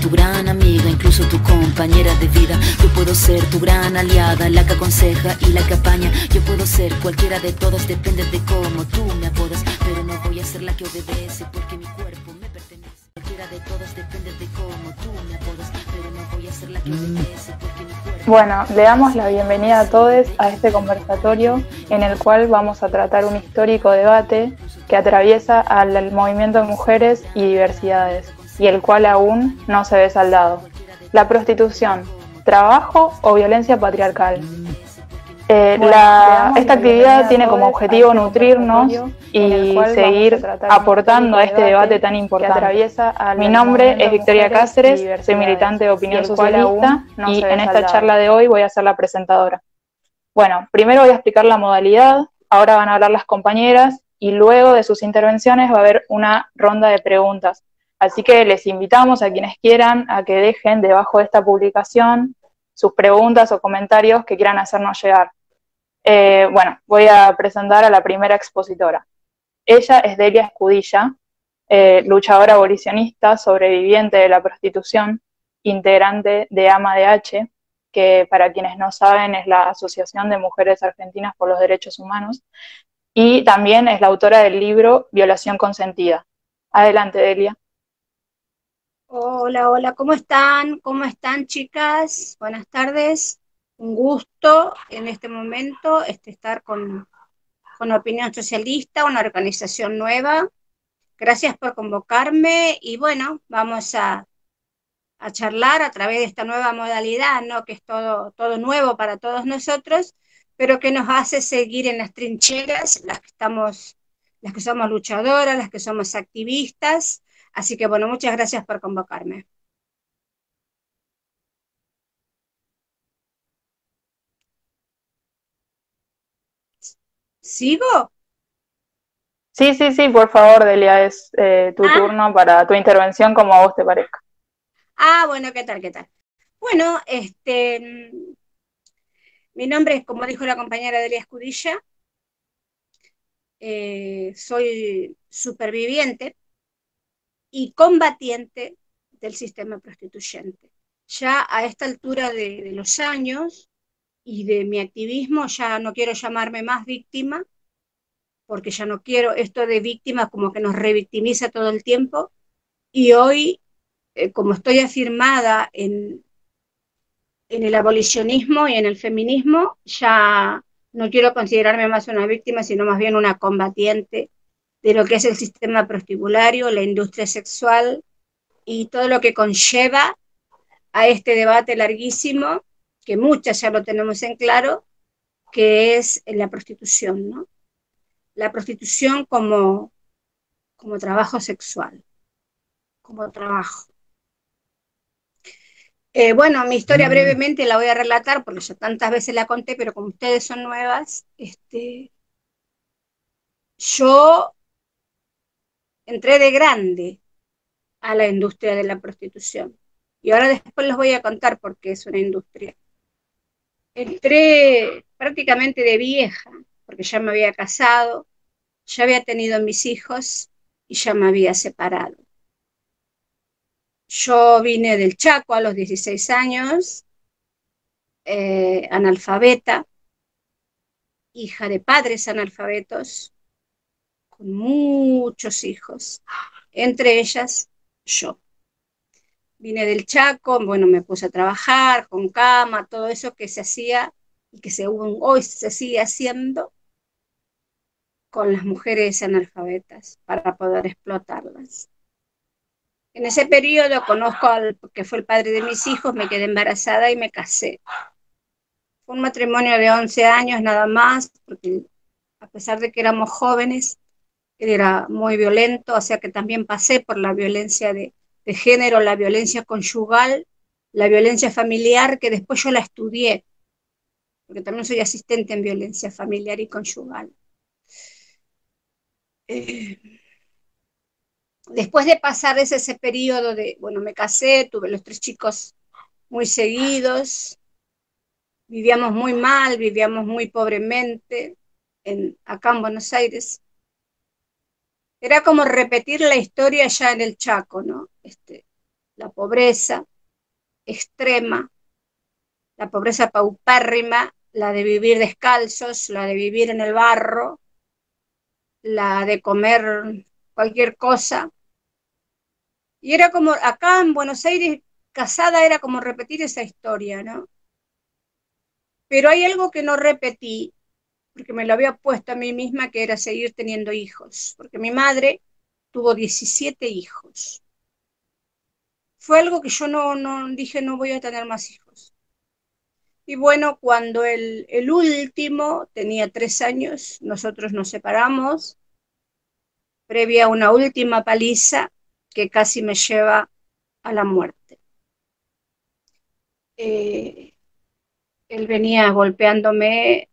tu gran amiga, incluso tu compañera de vida. Yo puedo ser tu gran aliada, la que aconseja y la que apaña. Yo puedo ser cualquiera de todas, depende de cómo tú me apodas. Pero no voy a ser la que obedece porque mi cuerpo me pertenece. Cualquiera de todas, depende de cómo tú me apodas. Pero no voy a ser la que obedece porque mi cuerpo... Bueno, le damos la bienvenida a todos a este conversatorio en el cual vamos a tratar un histórico debate que atraviesa al movimiento de mujeres y diversidades y el cual aún no se ve saldado. La prostitución, trabajo o violencia patriarcal. Esta actividad tiene como objetivo nutrirnos y seguir aportando a este debate tan importante. Mi nombre es Victoria Cáceres, soy militante de Opinión Socialista y en esta charla de hoy voy a ser la presentadora. Bueno, primero voy a explicar la modalidad, ahora van a hablar las compañeras y luego de sus intervenciones va a haber una ronda de preguntas. Así que les invitamos a quienes quieran a que dejen debajo de esta publicación sus preguntas o comentarios que quieran hacernos llegar. Bueno, voy a presentar a la primera expositora. Ella es Delia Escudilla, luchadora abolicionista, sobreviviente de la prostitución, integrante de AMA-DH, que para quienes no saben es la Asociación de Mujeres Argentinas por los Derechos Humanos, y también es la autora del libro Violación Consentida. Adelante, Delia. Hola, hola, ¿cómo están? ¿Cómo están, chicas? Buenas tardes. Un gusto en este momento estar con Opinión Socialista, una organización nueva. Gracias por convocarme y bueno, vamos a charlar a través de esta nueva modalidad, ¿no? Que es todo nuevo para todos nosotros, pero que nos hace seguir en las trincheras, las que somos luchadoras, las que somos activistas. Así que bueno, muchas gracias por convocarme. ¿Sigo? Sí, por favor, Delia, es tu turno para tu intervención como a vos te parezca. Bueno, ¿qué tal? Bueno, mi nombre es, como dijo la compañera Delia Escudilla, soy superviviente y combatiente del sistema prostituyente. Ya a esta altura de los años y de mi activismo, ya no quiero llamarme más víctima, porque ya no quiero esto de víctima como que nos revictimiza todo el tiempo, y hoy, como estoy afirmada en el abolicionismo y en el feminismo, ya no quiero considerarme más una víctima, sino más bien una combatiente de lo que es el sistema prostibulario, la industria sexual y todo lo que conlleva a este debate larguísimo, que muchas ya lo tenemos en claro, que es la prostitución, ¿no? La prostitución como trabajo sexual, como trabajo. Bueno, mi historia brevemente la voy a relatar, porque ya tantas veces la conté, pero como ustedes son nuevas, yo entré de grande a la industria de la prostitución. Y ahora después les voy a contar por qué es una industria. Entré prácticamente de vieja, porque ya me había casado, ya había tenido mis hijos y ya me había separado. Yo vine del Chaco a los 16 años, analfabeta, hija de padres analfabetos, con muchos hijos, entre ellas yo. Vine del Chaco, bueno, me puse a trabajar con cama, todo eso que se hacía y que hoy se sigue haciendo con las mujeres analfabetas para poder explotarlas. En ese periodo conozco al que fue el padre de mis hijos, me quedé embarazada y me casé. Fue un matrimonio de 11 años nada más, porque a pesar de que éramos jóvenes, él era muy violento, o sea que también pasé por la violencia de género, la violencia conyugal, la violencia familiar, que después yo la estudié, porque también soy asistente en violencia familiar y conyugal. Después de pasar ese periodo bueno, me casé, tuve los 3 chicos muy seguidos, vivíamos muy mal, vivíamos muy pobremente, acá en Buenos Aires. Era como repetir la historia ya en el Chaco, ¿no? la pobreza extrema, la pobreza paupérrima, la de vivir descalzos, la de vivir en el barro, la de comer cualquier cosa. Y era como, acá en Buenos Aires, casada era como repetir esa historia, ¿no? Pero hay algo que no repetí, porque me lo había puesto a mí misma, que era seguir teniendo hijos, porque mi madre tuvo 17 hijos. Fue algo que yo no dije, no voy a tener más hijos. Y bueno, cuando el último tenía 3 años, nosotros nos separamos, previa a una última paliza que casi me lleva a la muerte. Él venía golpeándome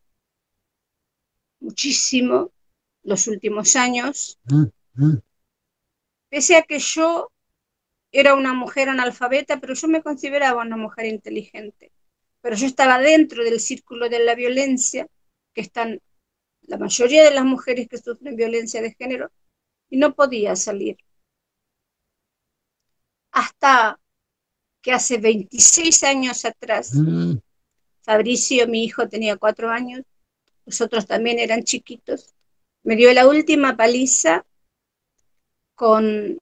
muchísimo los últimos años, pese a que yo era una mujer analfabeta, pero yo me consideraba una mujer inteligente. Pero yo estaba dentro del círculo de la violencia, que están la mayoría de las mujeres que sufren violencia de género, y no podía salir. Hasta que hace 26 años atrás, Fabricio, mi hijo, tenía 4 años, los otros también eran chiquitos, me dio la última paliza con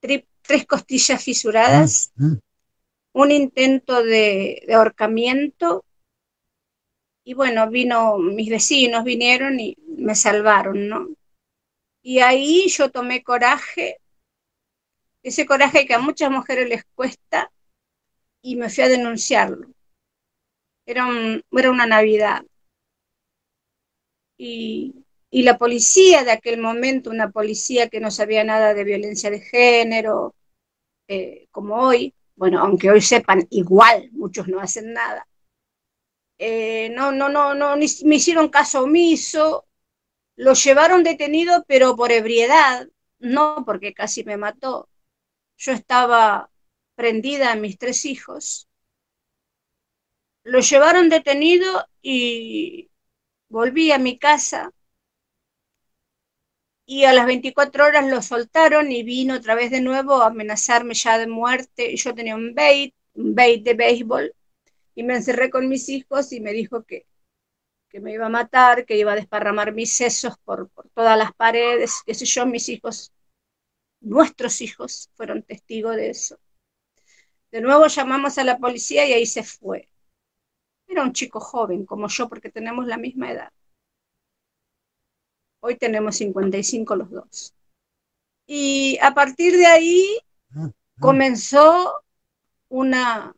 3 costillas fisuradas, un intento de ahorcamiento, y bueno, mis vecinos vinieron y me salvaron, ¿no? Y ahí yo tomé coraje, ese coraje que a muchas mujeres les cuesta, y me fui a denunciarlo. Era una Navidad. Y la policía de aquel momento, una policía que no sabía nada de violencia de género, como hoy, bueno, aunque hoy sepan, igual muchos no hacen nada. Me hicieron caso omiso, lo llevaron detenido, pero por ebriedad, no porque casi me mató. Yo estaba prendida a mis 3 hijos. Lo llevaron detenido y volví a mi casa, y a las 24 horas lo soltaron y vino otra vez de nuevo a amenazarme ya de muerte. Yo tenía un bait de béisbol, y me encerré con mis hijos y me dijo que me iba a matar, que iba a desparramar mis sesos por todas las paredes, qué sé yo. Mis hijos, nuestros hijos, fueron testigos de eso. De nuevo llamamos a la policía y ahí se fue. Era un chico joven como yo, porque tenemos la misma edad. Hoy tenemos 55 los dos. Y a partir de ahí comenzó una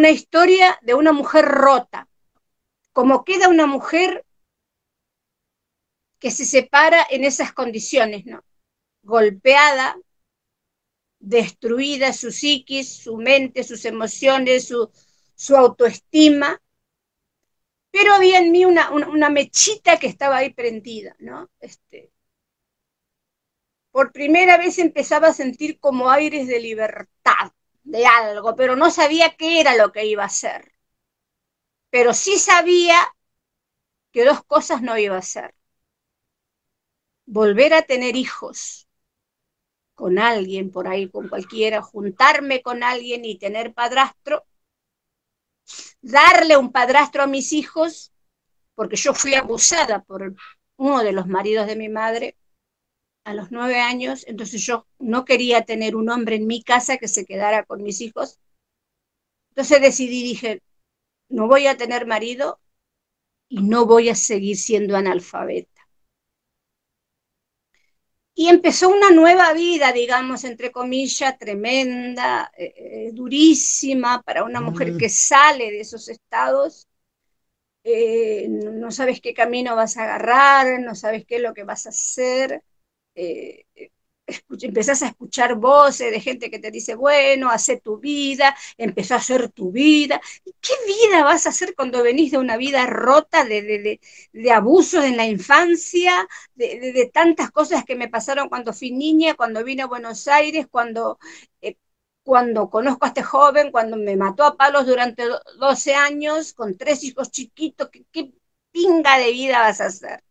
historia de una mujer rota, como queda una mujer que se separa en esas condiciones, ¿no? Golpeada, destruida su psiquis, su mente, sus emociones, su autoestima, pero había en mí una mechita que estaba ahí prendida, ¿no? Por primera vez empezaba a sentir como aires de libertad, de algo, pero no sabía qué era lo que iba a hacer. Pero sí sabía que 2 cosas no iba a hacer: volver a tener hijos con alguien por ahí, con cualquiera, juntarme con alguien y tener padrastro, darle un padrastro a mis hijos, porque yo fui abusada por uno de los maridos de mi madre a los 9 años, entonces yo no quería tener un hombre en mi casa que se quedara con mis hijos. Entonces dije, no voy a tener marido y no voy a seguir siendo analfabeta. Y empezó una nueva vida, digamos, entre comillas, tremenda, durísima para una mujer que sale de esos estados. No sabes qué camino vas a agarrar, no sabes qué es lo que vas a hacer. Empezás a escuchar voces de gente que te dice, bueno, haz tu vida, empezó a hacer tu vida. ¿Y qué vida vas a hacer cuando venís de una vida rota, de abusos en la infancia, de tantas cosas que me pasaron cuando fui niña, cuando vine a Buenos Aires, cuando conozco a este joven, cuando me mató a palos durante 12 años, con 3 hijos chiquitos? ¿Qué pinga de vida vas a hacer?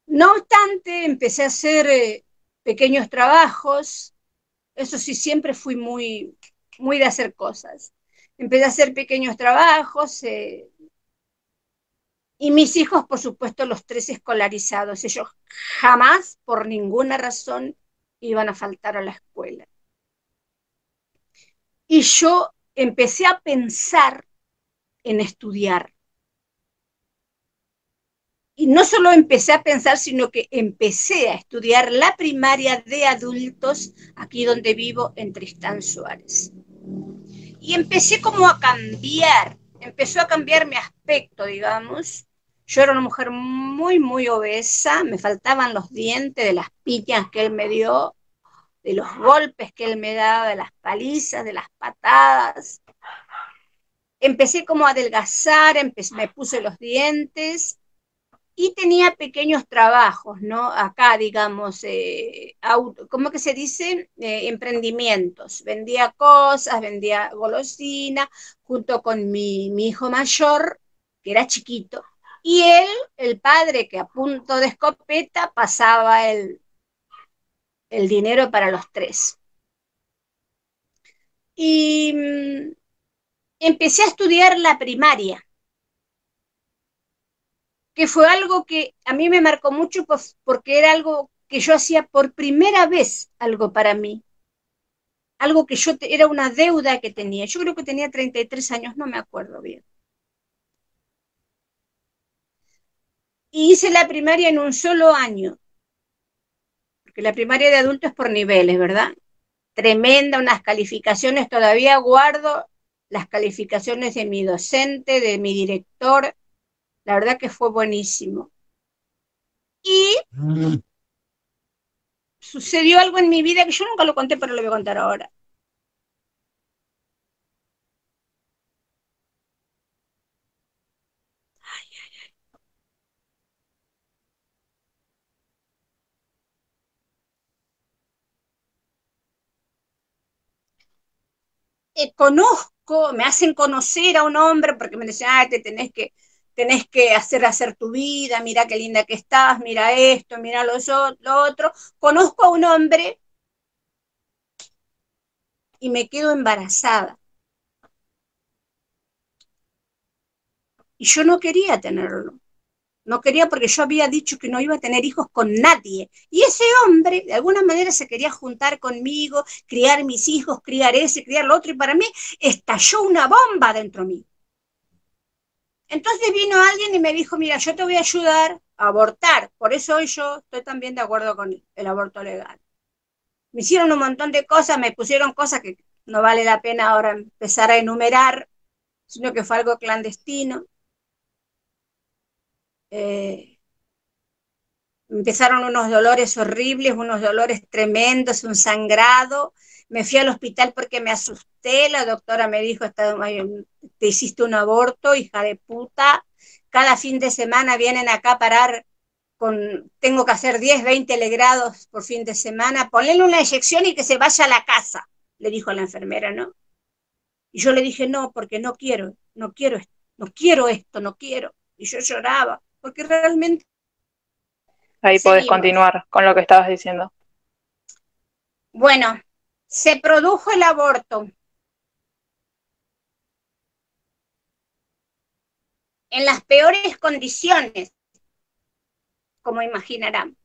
No obstante, empecé a hacer pequeños trabajos. Eso sí, siempre fui muy de hacer cosas. Empecé a hacer pequeños trabajos, y mis hijos, por supuesto, los tres escolarizados. Ellos jamás, por ninguna razón, iban a faltar a la escuela. Y yo empecé a pensar en estudiar. Y no solo empecé a pensar, sino que empecé a estudiar la primaria de adultos aquí donde vivo, en Tristán Suárez. Y empecé como a cambiar, empezó a cambiar mi aspecto, digamos. Yo era una mujer muy obesa, me faltaban los dientes de las piñas que él me dio, de los golpes que él me daba, de las palizas, de las patadas. Empecé como a adelgazar, me puse los dientes y tenía pequeños trabajos, ¿no? Acá, digamos, ¿cómo que se dice? Emprendimientos. Vendía cosas, vendía golosina, junto con mi hijo mayor, que era chiquito, y él, el padre, que a punto de escopeta, pasaba el dinero para los tres. Y empecé a estudiar la primaria, que fue algo que a mí me marcó mucho, pues, porque era algo que yo hacía por primera vez, algo para mí, algo que era una deuda que tenía. Yo creo que tenía 33 años, no me acuerdo bien. Y hice la primaria en un solo año, porque la primaria de adultos es por niveles, ¿verdad? Tremenda, unas calificaciones, todavía guardo las calificaciones de mi docente, de mi director, la verdad que fue buenísimo. Y sucedió algo en mi vida que yo nunca lo conté, pero lo voy a contar ahora. Conozco, me hacen conocer a un hombre porque me decían, te tenés que hacer tu vida, mira qué linda que estás, mira esto, mira lo otro. Conozco a un hombre y me quedo embarazada. Y yo no quería tenerlo. No quería, porque yo había dicho que no iba a tener hijos con nadie. Y ese hombre, de alguna manera, se quería juntar conmigo, criar mis hijos, criar ese, criar lo otro, y para mí estalló una bomba dentro de mí. Entonces vino alguien y me dijo, mira, yo te voy a ayudar a abortar. Por eso hoy yo estoy también de acuerdo con el aborto legal. Me hicieron un montón de cosas, me pusieron cosas que no vale la pena ahora empezar a enumerar, sino que fue algo clandestino. Empezaron unos dolores horribles, unos dolores tremendos, un sangrado. Me fui al hospital porque me asusté. La doctora me dijo, te hiciste un aborto, hija de puta. Cada fin de semana vienen acá a parar tengo que hacer 10, 20 legrados por fin de semana. Ponle una inyección y que se vaya a la casa, le dijo la enfermera, ¿no? Y yo le dije, no, porque no quiero esto, no quiero. Y yo lloraba, porque realmente... Ahí podés continuar con lo que estabas diciendo. Bueno, se produjo el aborto. En las peores condiciones, como imaginarán.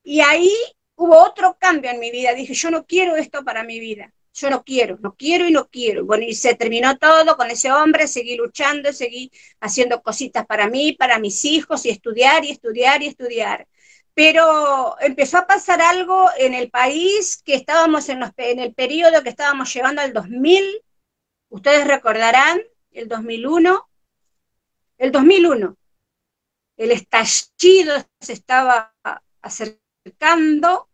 Y ahí hubo otro cambio en mi vida. Dije, yo no quiero esto para mi vida. Yo no quiero y no quiero. Bueno, y se terminó todo con ese hombre, seguí luchando, seguí haciendo cositas para mí, para mis hijos, y estudiar, y estudiar, y estudiar. Pero empezó a pasar algo en el país, que estábamos en el periodo que estábamos llevando al 2000, ustedes recordarán, el 2001, el estallido se estaba acercando,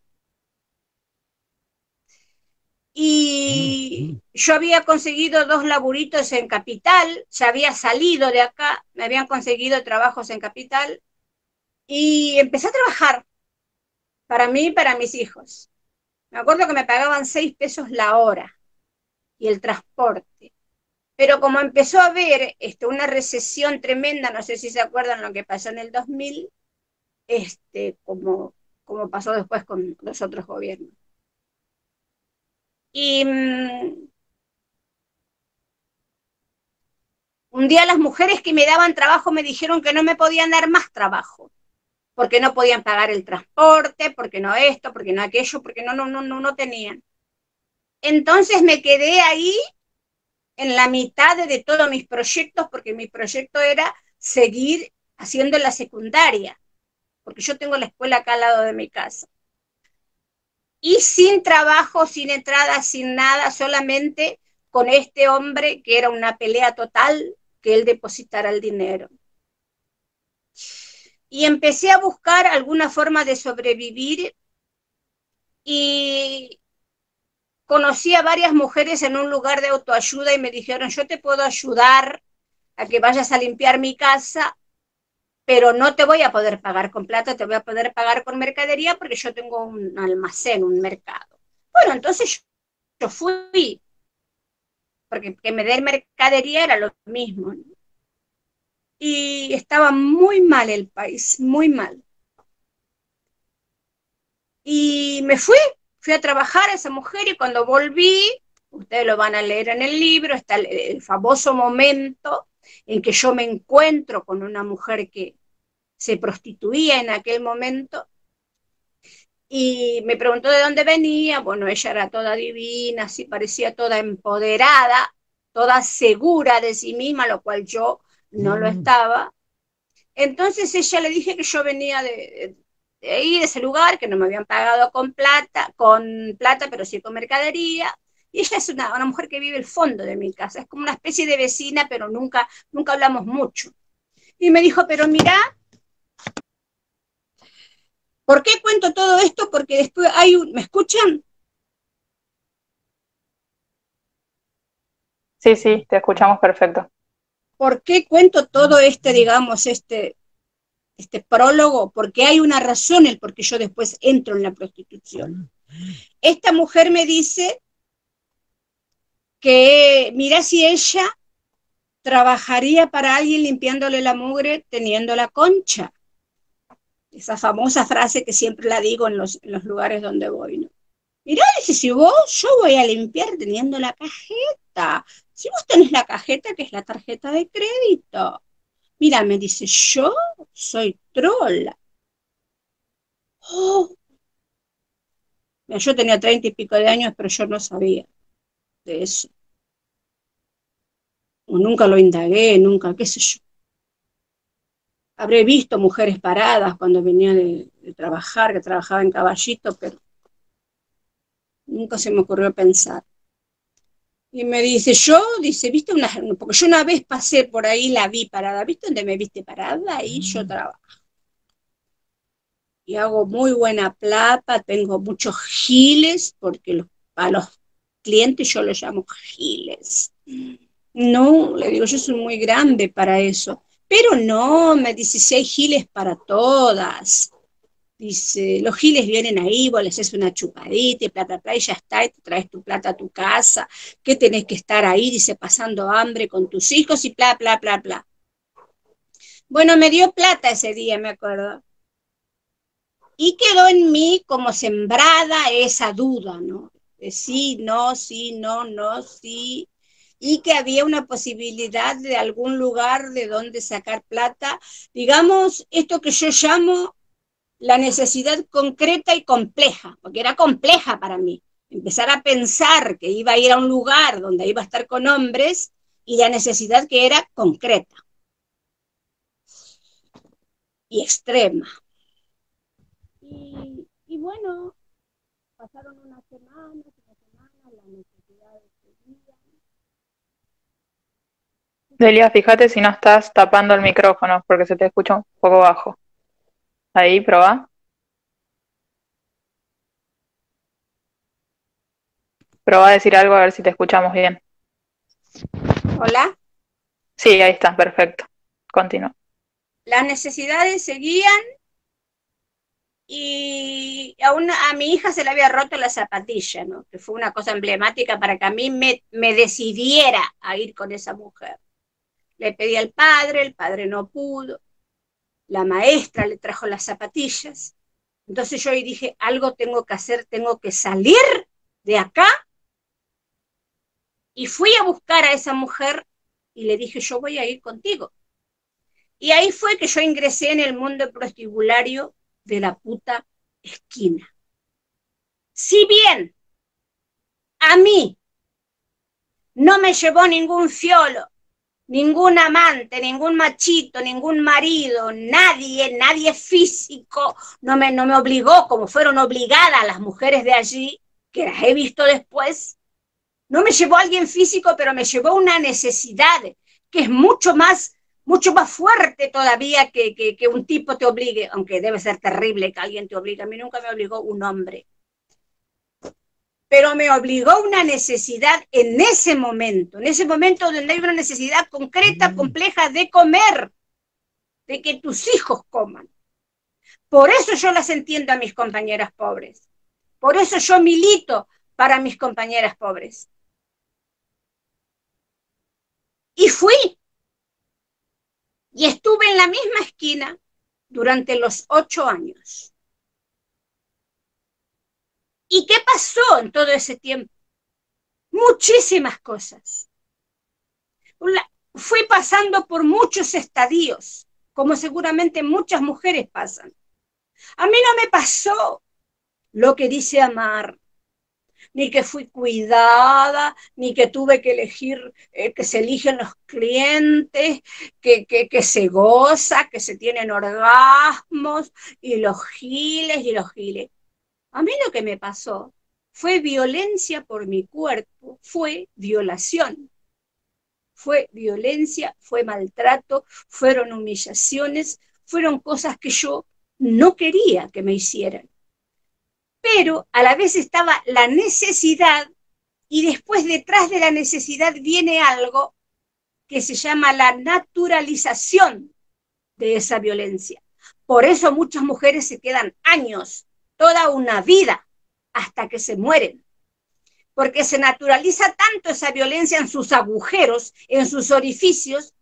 y yo había conseguido 2 laburitos en Capital, ya había salido de acá, me habían conseguido trabajos en Capital, y empecé a trabajar para mí y para mis hijos. Me acuerdo que me pagaban 6 pesos la hora y el transporte. Pero como empezó a haber una recesión tremenda, no sé si se acuerdan lo que pasó en el 2000, como como pasó después con los otros gobiernos. Y un día las mujeres que me daban trabajo me dijeron que no me podían dar más trabajo, porque no podían pagar el transporte, porque no esto, porque no aquello, porque no tenían. Entonces me quedé ahí en la mitad de todos mis proyectos, porque mi proyecto era seguir haciendo la secundaria, porque yo tengo la escuela acá al lado de mi casa. Y sin trabajo, sin entrada, sin nada, solamente con este hombre que era una pelea total, que él depositara el dinero. Y empecé a buscar alguna forma de sobrevivir y conocí a varias mujeres en un lugar de autoayuda y me dijeron, yo te puedo ayudar a que vayas a limpiar mi casa, pero no te voy a poder pagar con plata, te voy a poder pagar con mercadería porque yo tengo un almacén, un mercado. Bueno, entonces yo fui, porque que me dé mercadería era lo mismo, ¿no? Y estaba muy mal el país, muy mal. Y me fui a trabajar a esa mujer y cuando volví, ustedes lo van a leer en el libro, está el famoso momento en que yo me encuentro con una mujer que se prostituía en aquel momento y me preguntó de dónde venía. Bueno, ella era toda divina, así parecía toda empoderada, toda segura de sí misma, lo cual yo no lo estaba. Entonces ella le dije que yo venía de ahí, de ese lugar, que no me habían pagado con plata, pero sí con mercadería. Y ella es una mujer que vive al fondo de mi casa, es como una especie de vecina, pero nunca hablamos mucho. Y me dijo, pero mira, ¿por qué cuento todo esto? Porque después ¿me escuchan? Sí, sí, te escuchamos perfecto. ¿Por qué cuento todo digamos, este prólogo? Porque hay una razón el por qué yo después entro en la prostitución. Esta mujer me dice que mira si ella trabajaría para alguien limpiándole la mugre teniendo la concha. Esa famosa frase que siempre la digo en los lugares donde voy, ¿no? Mirá, dice, si yo voy a limpiar teniendo la cajeta. Si vos tenés la cajeta, que es la tarjeta de crédito. Mira, me dice, yo soy trola. Oh. Mira, yo tenía 30 y pico de años, pero yo no sabía de eso. O nunca lo indagué, nunca, qué sé yo. Habré visto mujeres paradas cuando venía de trabajar, que trabajaba en Caballito, pero nunca se me ocurrió pensar. Y me dice, dice, viste porque yo una vez pasé por ahí, la vi parada, ¿viste dónde me viste parada? Ahí yo trabajo. Y hago muy buena plata, tengo muchos giles, porque a los clientes yo los llamo giles. No, le digo, yo soy muy grande para eso. Pero no, me dice, si hay giles para todas. Dice, los giles vienen ahí, vos les haces una chupadita y y ya está, y te traes tu plata a tu casa, que tenés que estar ahí, dice, pasando hambre con tus hijos y bla. Bueno, me dio plata ese día, me acuerdo. Y quedó en mí como sembrada esa duda, ¿no? De sí, no, sí, no, no, sí. Y que había una posibilidad de algún lugar de donde sacar plata. Digamos, esto que yo llamo la necesidad concreta y compleja, porque era compleja para mí. Empezar a pensar que iba a ir a un lugar donde iba a estar con hombres y la necesidad que era concreta y extrema. Y bueno, pasaron unas semanas, la necesidad seguía. Delia, fíjate si no estás tapando el micrófono porque se te escucha un poco bajo. Ahí, probá. Probá a decir algo a ver si te escuchamos bien. ¿Hola? Sí, ahí está, perfecto. Continúa. Las necesidades seguían y a mi hija se le había roto la zapatilla, ¿no? Que fue una cosa emblemática para que a mí me decidiera a ir con esa mujer. Le pedí al padre, el padre no pudo, la maestra le trajo las zapatillas, Entonces yo dije, algo tengo que hacer, tengo que salir de acá. Y fui a buscar a esa mujer y le dije, yo voy a ir contigo. Y ahí fue que yo ingresé en el mundo prostibulario de la puta esquina. Si bien a mí no me llevó ningún fiolo, ningún amante, ningún machito, ningún marido, nadie físico, no me obligó como fueron obligadas las mujeres de allí, que las he visto después. No me llevó alguien físico, pero me llevó una necesidad que es mucho más fuerte todavía que un tipo te obligue, aunque debe ser terrible que alguien te obligue. A mí nunca me obligó un hombre. Pero me obligó una necesidad en ese momento donde hay una necesidad concreta, compleja de comer, de que tus hijos coman. Por eso yo las entiendo a mis compañeras pobres. Por eso yo milito para mis compañeras pobres. Y fui. Y estuve en la misma esquina durante los 8 años. ¿Y qué pasó en todo ese tiempo? Muchísimas cosas. Fui pasando por muchos estadios, como seguramente muchas mujeres pasan. A mí no me pasó lo que dice Amar, ni que fui cuidada, ni que tuve que elegir, que se eligen los clientes, que se goza, que se tienen orgasmos, y los giles. A mí lo que me pasó fue violencia por mi cuerpo, fue violación. Fue violencia, fue maltrato, fueron humillaciones, fueron cosas que yo no quería que me hicieran. Pero a la vez estaba la necesidad, y después detrás de la necesidad viene algo que se llama la naturalización de esa violencia. Por eso muchas mujeres se quedan años, toda una vida, hasta que se mueren. Porque se naturaliza tanto esa violencia en sus agujeros, en sus orificios,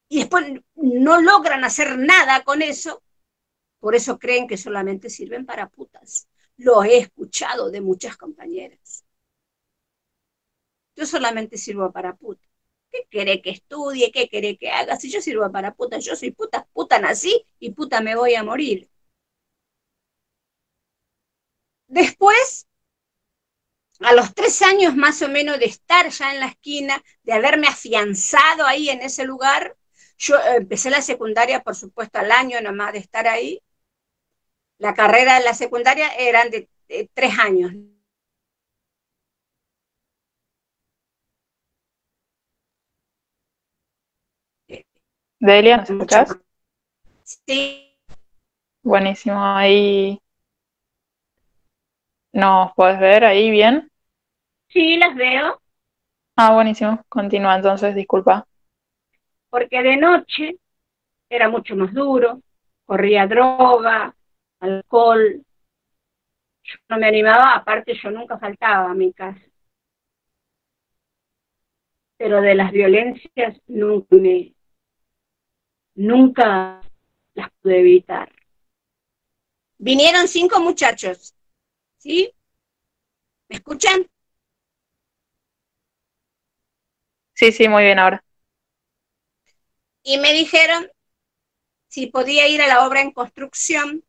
y después no logran hacer nada con eso. Por eso creen que solamente sirven para putas. Lo he escuchado de muchas compañeras. Yo solamente sirvo para puta. ¿Qué quiere que estudie? ¿Qué quiere que haga? Si yo sirvo para puta, yo soy puta, puta nací y puta me voy a morir. Después, a los 3 años más o menos de estar ya en la esquina, de haberme afianzado ahí en ese lugar, yo empecé la secundaria, por supuesto, al año nomás de estar ahí. La carrera de la secundaria eran de 3 años. Delia, ¿nos escuchás? Sí. Buenísimo, ahí ¿nos podés ver ahí bien? Sí, las veo. Ah, buenísimo, continúa entonces, disculpa. Porque de noche era mucho más duro, corría droga, alcohol. Yo no me animaba, aparte yo nunca faltaba a mi casa. Pero de las violencias nunca las pude evitar. Vinieron 5 muchachos, ¿sí? ¿Me escuchan? Sí, muy bien ahora. Y me dijeron si podía ir a la obra en construcción,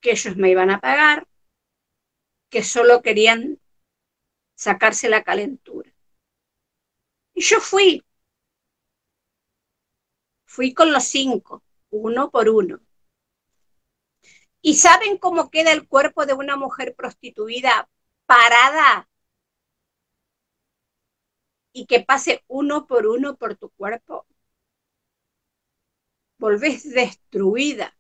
que ellos me iban a pagar, que solo querían sacarse la calentura. Y yo fui con los 5, uno por uno. ¿Y saben cómo queda el cuerpo de una mujer prostituida parada? Y que pase uno por uno por tu cuerpo. Volvés destruida,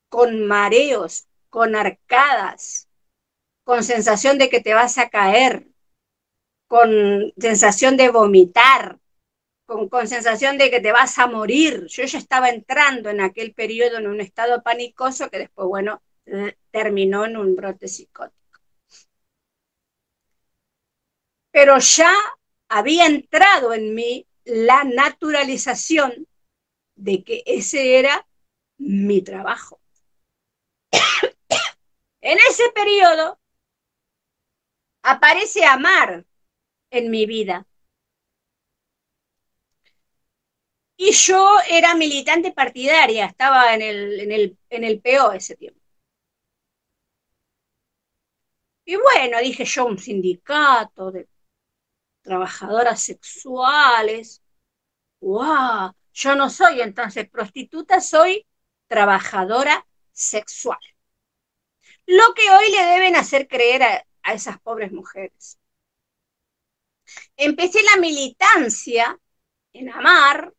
con mareos, con arcadas, con sensación de que te vas a caer, con sensación de vomitar, con sensación de que te vas a morir. Yo ya estaba entrando en aquel periodo en un estado panicoso que después, bueno, terminó en un brote psicótico. Pero ya había entrado en mí la naturalización de que ese era mi trabajo. En ese periodo aparece amar en mi vida. Y yo era militante partidaria, estaba en el PO ese tiempo. Y bueno, dije yo, un sindicato de trabajadoras sexuales. ¡Wow! Yo no soy entonces prostituta, soy trabajadora sexual. Lo que hoy le deben hacer creer a esas pobres mujeres. Empecé la militancia en Amar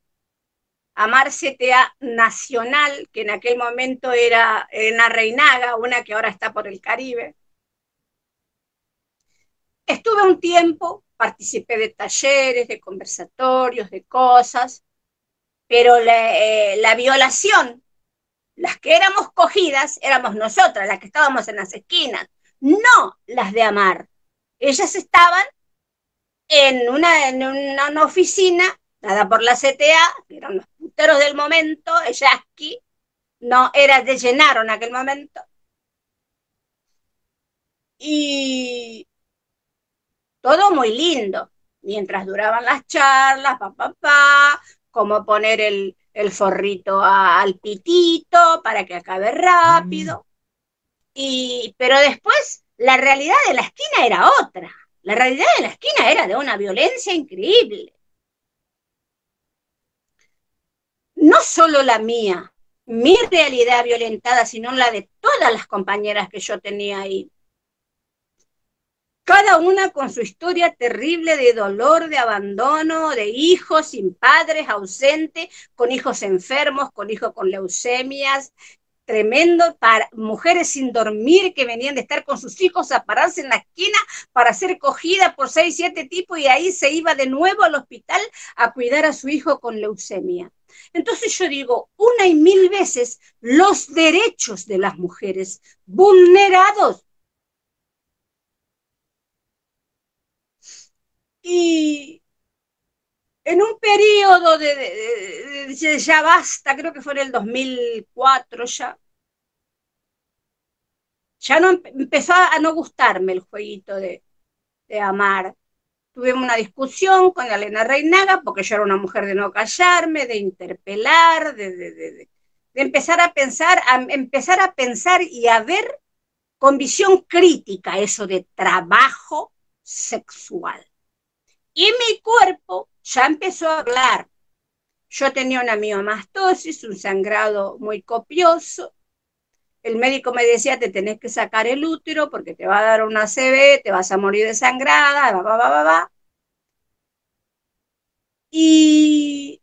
CTA Nacional, que en aquel momento era Elena Reinaga, una que ahora está por el Caribe. Estuve un tiempo, participé de talleres, de conversatorios, de cosas, pero la violación, las que éramos cogidas, éramos nosotras, las que estábamos en las esquinas, no las de Amar. Ellas estaban en una oficina dada por la CTA, que eran los puteros del momento, Yasky, no era de Llenaro en aquel momento. Y todo muy lindo, mientras duraban las charlas, cómo poner el forrito al pitito para que acabe rápido. Pero después la realidad de la esquina era otra. La realidad de la esquina era de una violencia increíble. No solo la mía, mi realidad violentada, sino la de todas las compañeras que yo tenía ahí. Cada una con su historia terrible de dolor, de abandono, de hijos sin padres, ausentes, con hijos enfermos, con hijos con leucemias, tremendo, para mujeres sin dormir que venían de estar con sus hijos a pararse en la esquina para ser cogida por 6, 7 tipos y ahí se iba de nuevo al hospital a cuidar a su hijo con leucemia. Entonces yo digo, una y mil veces los derechos de las mujeres vulnerados. Y en un periodo de ya basta, creo que fue en el 2004 ya no empezó a no gustarme el jueguito de Amar. Tuvimos una discusión con Elena Reinaga, porque yo era una mujer de no callarme, de interpelar, de empezar a pensar y a ver con visión crítica eso de trabajo sexual. Y mi cuerpo ya empezó a hablar. Yo tenía una miomastosis, un sangrado muy copioso. El médico me decía, te tenés que sacar el útero porque te va a dar una ACV, te vas a morir desangrada, Y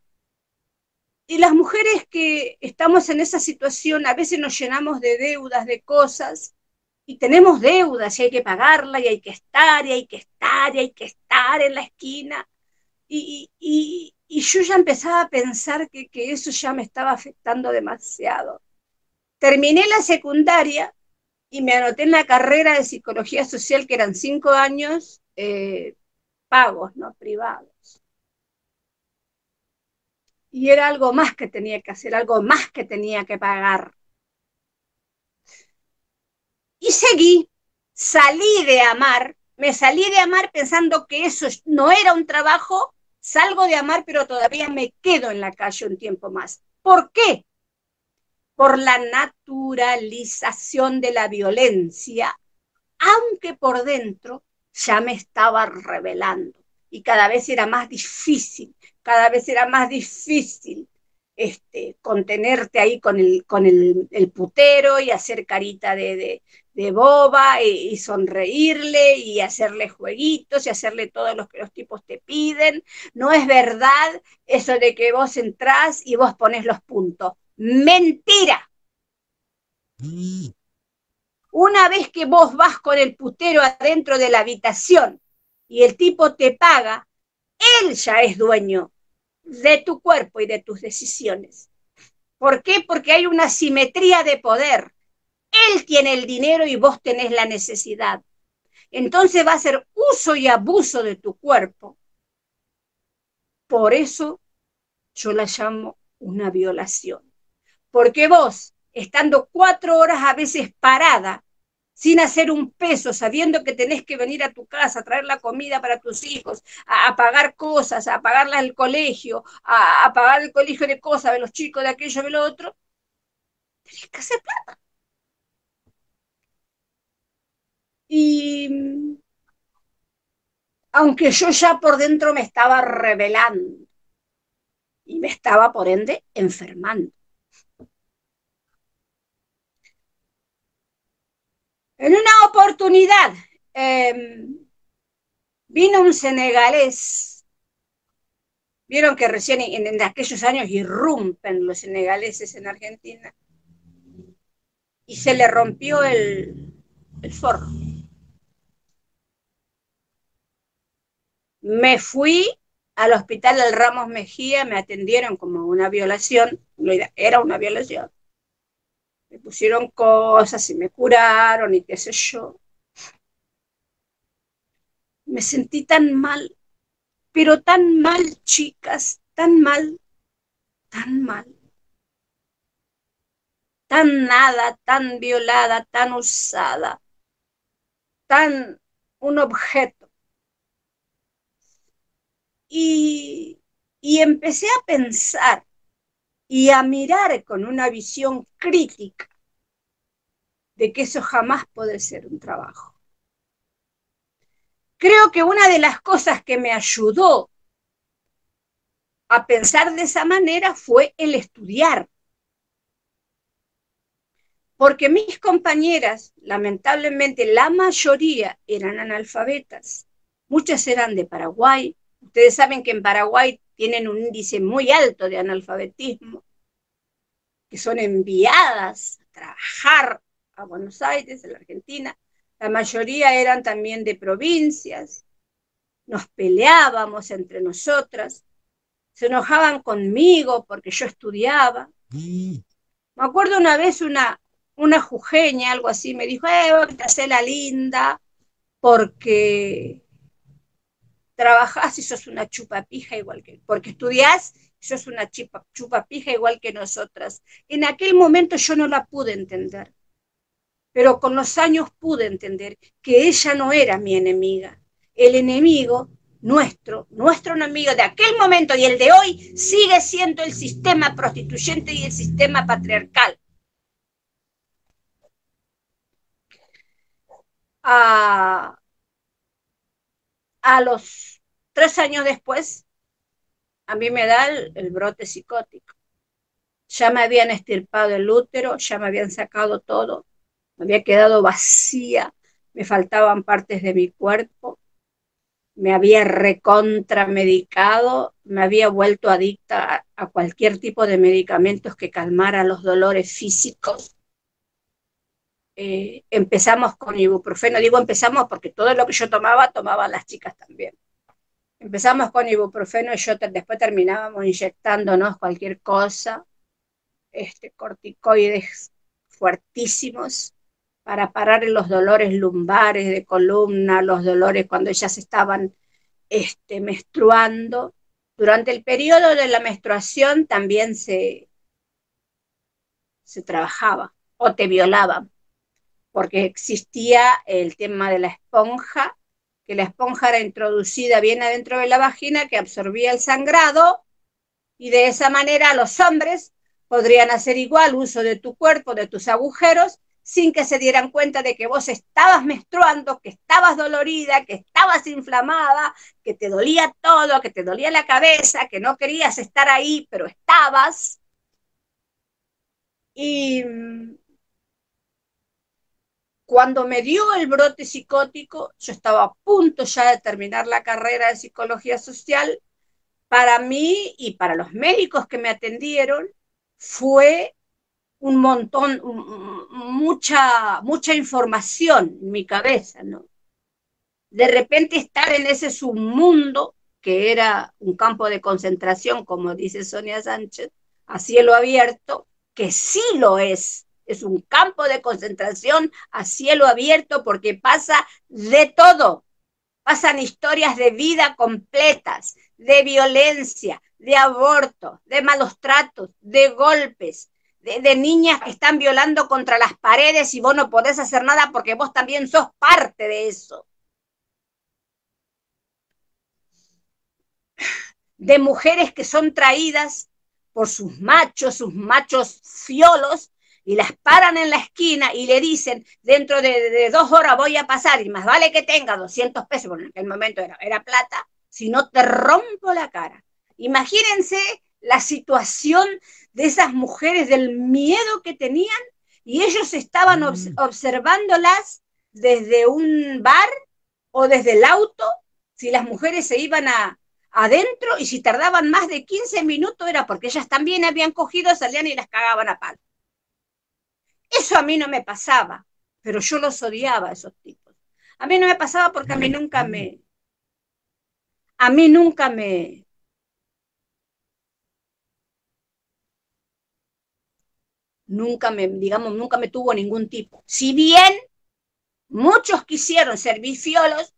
las mujeres que estamos en esa situación, a veces nos llenamos de deudas, de cosas, y tenemos deudas y hay que pagarla y hay que estar, y hay que estar, y hay que estar en la esquina. Y yo ya empezaba a pensar que eso ya me estaba afectando demasiado. Terminé la secundaria y me anoté en la carrera de psicología social, que eran 5 años pagos, no privados. Y era algo más que tenía que hacer, algo más que tenía que pagar. Y me salí de Amar pensando que eso no era un trabajo, salgo de Amar, pero todavía me quedo en la calle un tiempo más. ¿Por qué? Por la naturalización de la violencia, aunque por dentro ya me estaba rebelando y cada vez era más difícil contenerte ahí con el putero y hacer carita de boba y sonreírle y hacerle jueguitos y hacerle todos los que los tipos te piden. No es verdad eso de que vos entrás y vos ponés los puntos. ¡Mentira! Una vez que vos vas con el putero adentro de la habitación y el tipo te paga, él ya es dueño de tu cuerpo y de tus decisiones. ¿Por qué? Porque hay una simetría de poder. Él tiene el dinero y vos tenés la necesidad. Entonces va a hacer uso y abuso de tu cuerpo. Por eso yo la llamo una violación. Porque vos, estando 4 horas a veces parada, sin hacer un peso, sabiendo que tenés que venir a tu casa a traer la comida para tus hijos, a pagar cosas, a pagarlas el colegio, a pagar el colegio de cosas de los chicos, de aquello, de lo otro, tenés que hacer plata. Y aunque yo ya por dentro me estaba rebelando y me estaba, por ende, enfermando. En una oportunidad vino un senegalés. Vieron que recién en aquellos años irrumpen los senegaleses en Argentina. Y se le rompió el forro. Me fui al hospital del Ramos Mejía, me atendieron como una violación, era una violación. Me pusieron cosas y me curaron y qué sé yo. Me sentí tan mal, pero tan mal, chicas, tan mal, tan mal. Tan nada, tan violada, tan usada, tan un objeto. Y empecé a pensar y a mirar con una visión crítica de que eso jamás puede ser un trabajo. Creo que una de las cosas que me ayudó a pensar de esa manera fue el estudiar. Porque mis compañeras, lamentablemente la mayoría eran analfabetas. Muchas eran de Paraguay. Ustedes saben que en Paraguay tienen un índice muy alto de analfabetismo, que son enviadas a trabajar a Buenos Aires, en la Argentina. La mayoría eran también de provincias. Nos peleábamos entre nosotras. Se enojaban conmigo porque yo estudiaba. Me acuerdo una vez una jujeña, algo así, me dijo, te hace la linda porque trabajás y sos una chupapija igual que, porque estudiás y sos una chupapija igual que nosotras. En aquel momento yo no la pude entender, pero con los años pude entender que ella no era mi enemiga. El enemigo nuestro enemigo de aquel momento y el de hoy sigue siendo el sistema prostituyente y el sistema patriarcal. A los 3 años después, a mí me da el brote psicótico. Ya me habían extirpado el útero, ya me habían sacado todo, me había quedado vacía, me faltaban partes de mi cuerpo, me había recontramedicado, me había vuelto adicta a cualquier tipo de medicamentos que calmara los dolores físicos. Empezamos con ibuprofeno, digo empezamos porque todo lo que yo tomaban las chicas también. Empezamos con ibuprofeno y después terminábamos inyectándonos cualquier cosa, corticoides fuertísimos para parar los dolores lumbares de columna, los dolores cuando ellas estaban menstruando. Durante el periodo de la menstruación también se trabajaba o te violaban, porque existía el tema de la esponja, que la esponja era introducida bien adentro de la vagina, que absorbía el sangrado, y de esa manera los hombres podrían hacer igual uso de tu cuerpo, de tus agujeros, sin que se dieran cuenta de que vos estabas menstruando, que estabas dolorida, que estabas inflamada, que te dolía todo, que te dolía la cabeza, que no querías estar ahí, pero estabas. Y cuando me dio el brote psicótico, yo estaba a punto ya de terminar la carrera de psicología social. Para mí y para los médicos que me atendieron, fue un montón, mucha información en mi cabeza, ¿no? De repente estar en ese submundo, que era un campo de concentración, como dice Sonia Sánchez, a cielo abierto, que sí lo es un campo de concentración a cielo abierto porque pasa de todo. Pasan historias de vida completas, de violencia, de aborto, de malos tratos, de golpes, de niñas que están violando contra las paredes y vos no podés hacer nada porque vos también sos parte de eso. De mujeres que son traídas por sus machos fiolos, y las paran en la esquina y le dicen, dentro de 2 horas voy a pasar, y más vale que tenga 200 pesos, porque en aquel momento era plata, si no te rompo la cara. Imagínense la situación de esas mujeres, del miedo que tenían, y ellos estaban observándolas desde un bar o desde el auto, si las mujeres se iban adentro, y si tardaban más de 15 minutos era porque ellas también habían cogido, salían y las cagaban a palo. Eso a mí no me pasaba, pero yo los odiaba a esos tipos. A mí no me pasaba porque a mí nunca me tuvo ningún tipo. Si bien muchos quisieron ser bifiolos,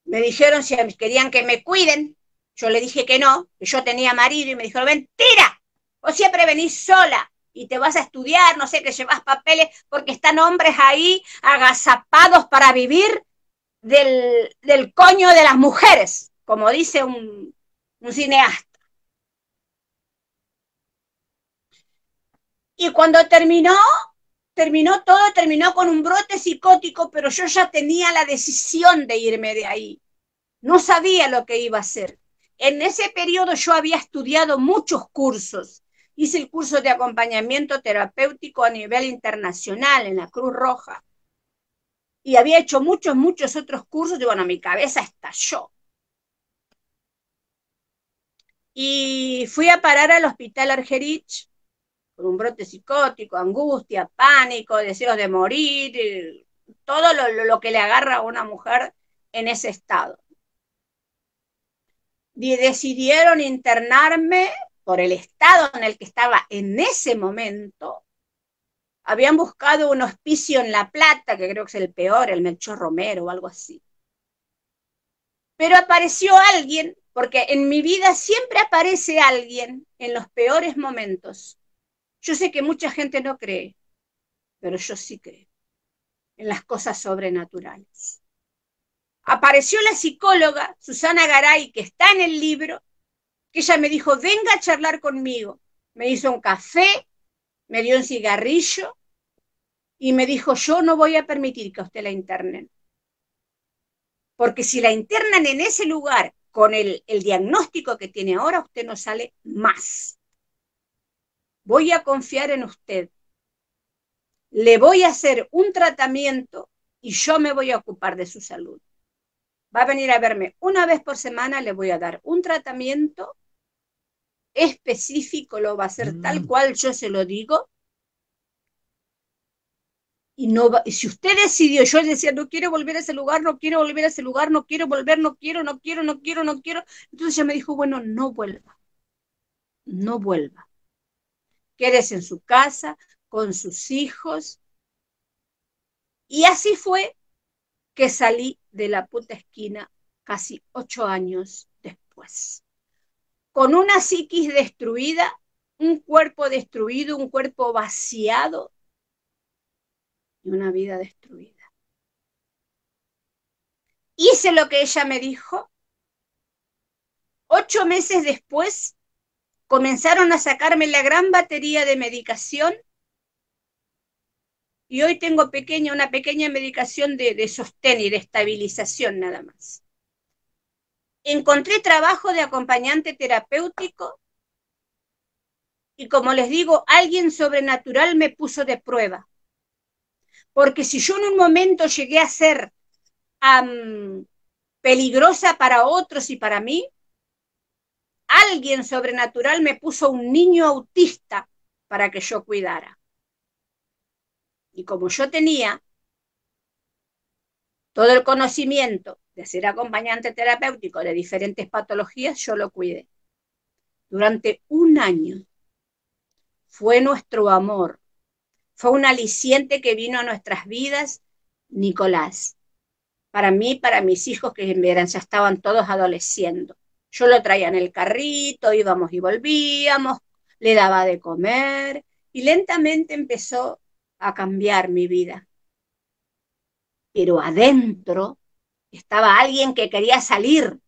me dijeron si querían que me cuiden, yo le dije que no, que yo tenía marido, y me dijeron, mentira, vos siempre venís sola y te vas a estudiar, no sé, que llevas papeles, porque están hombres ahí agazapados para vivir del coño de las mujeres, como dice un cineasta. Y cuando terminó todo, terminó con un brote psicótico, pero yo ya tenía la decisión de irme de ahí. No sabía lo que iba a hacer. En ese periodo yo había estudiado muchos cursos. Hice el curso de acompañamiento terapéutico a nivel internacional en la Cruz Roja. Y había hecho muchos otros cursos, y bueno, mi cabeza estalló. Y fui a parar al hospital Argerich con un brote psicótico, angustia, pánico, deseos de morir, todo lo que le agarra a una mujer en ese estado. Y decidieron internarme por el estado en el que estaba en ese momento. Habían buscado un hospicio en La Plata, que creo que es el peor, el Melchor Romero o algo así. Pero apareció alguien, porque en mi vida siempre aparece alguien en los peores momentos. Yo sé que mucha gente no cree, pero yo sí creo en las cosas sobrenaturales. Apareció la psicóloga Susana Garay, que está en el libro, que ella me dijo, venga a charlar conmigo. Me hizo un café, me dio un cigarrillo y me dijo, yo no voy a permitir que a usted la internen. Porque si la internan en ese lugar con el diagnóstico que tiene ahora, usted no sale más. Voy a confiar en usted. Le voy a hacer un tratamiento y yo me voy a ocupar de su salud. Va a venir a verme una vez por semana, le voy a dar un tratamiento específico, lo va a hacer tal cual yo se lo digo. Y no va, y si usted decidió, yo decía, no quiero volver a ese lugar, no quiero volver a ese lugar, no quiero volver, no quiero. Entonces ella me dijo, bueno, no vuelva. Quédese en su casa, con sus hijos. Y así fue que salí de la puta esquina casi 8 años después. Con una psiquis destruida, un cuerpo destruido, un cuerpo vaciado y una vida destruida. Hice lo que ella me dijo. 8 meses después comenzaron a sacarme la gran batería de medicación y hoy tengo una pequeña medicación de sostén y de estabilización nada más. Encontré trabajo de acompañante terapéutico y, como les digo, alguien sobrenatural me puso de prueba. Porque si yo en un momento llegué a ser peligrosa para otros y para mí, alguien sobrenatural me puso un niño autista para que yo cuidara. Y como yo tenía todo el conocimiento de ser acompañante terapéutico de diferentes patologías, yo lo cuidé. Durante 1 año fue nuestro amor, fue un aliciente que vino a nuestras vidas, Nicolás. Para mí, para mis hijos, que ya estaban todos adoleciendo. Yo lo traía en el carrito, íbamos y volvíamos, le daba de comer y lentamente empezó a cambiar mi vida. Pero adentro estaba alguien que quería salir,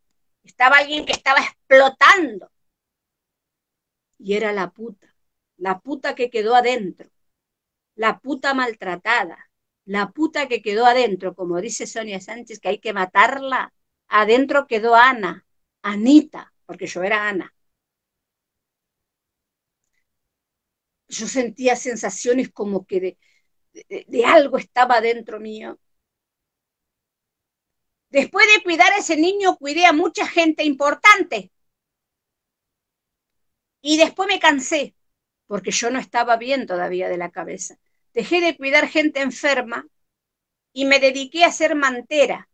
estaba alguien que estaba explotando. Y era la puta que quedó adentro, la puta maltratada, la puta que quedó adentro, como dice Sonia Sánchez, que hay que matarla. Adentro quedó Ana, Anita, porque yo era Ana. Yo sentía sensaciones como que de algo estaba dentro mío. Después de cuidar a ese niño, cuidé a mucha gente importante. Y después me cansé, porque yo no estaba bien todavía de la cabeza. Dejé de cuidar gente enferma y me dediqué a ser mantera.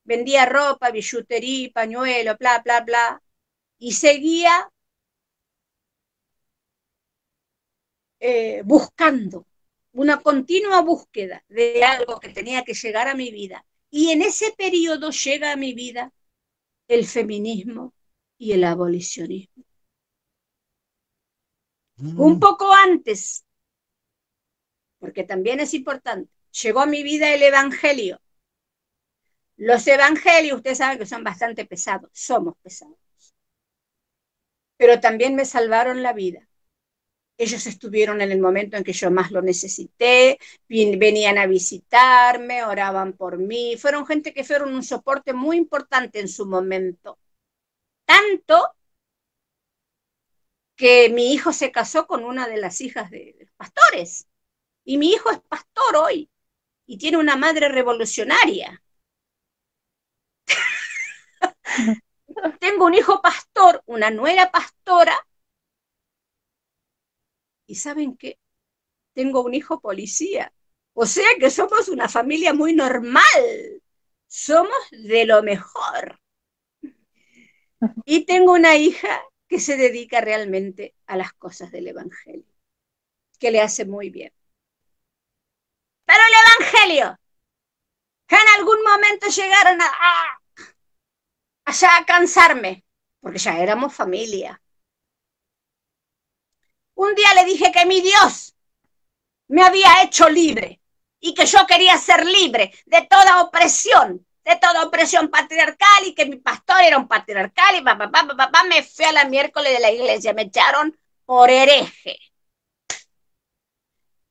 Vendía ropa, billutería, pañuelo, bla, bla, bla. Y seguía buscando, una continua búsqueda de algo que tenía que llegar a mi vida. Y en ese periodo llega a mi vida el feminismo y el abolicionismo. Un poco antes, porque también es importante, llegó a mi vida el evangelio. Los evangelios, ustedes saben que son bastante pesados, somos pesados. Pero también me salvaron la vida. Ellos estuvieron en el momento en que yo más lo necesité, venían a visitarme, oraban por mí, fueron gente que fueron un soporte muy importante en su momento. Tanto que mi hijo se casó con una de las hijas de los pastores. Y mi hijo es pastor hoy y tiene una madre revolucionaria. Tengo un hijo pastor, una nuera pastora. ¿Y saben qué? Tengo un hijo policía. O sea que somos una familia muy normal. Somos de lo mejor. Y tengo una hija que se dedica realmente a las cosas del evangelio, que le hace muy bien. Pero el evangelio, en algún momento llegaron a cansarme, porque ya éramos familia. Un día le dije que mi Dios me había hecho libre y que yo quería ser libre de toda opresión patriarcal, y que mi pastor era un patriarcal, y papá, me fui a la miércoles de la iglesia, me echaron por hereje.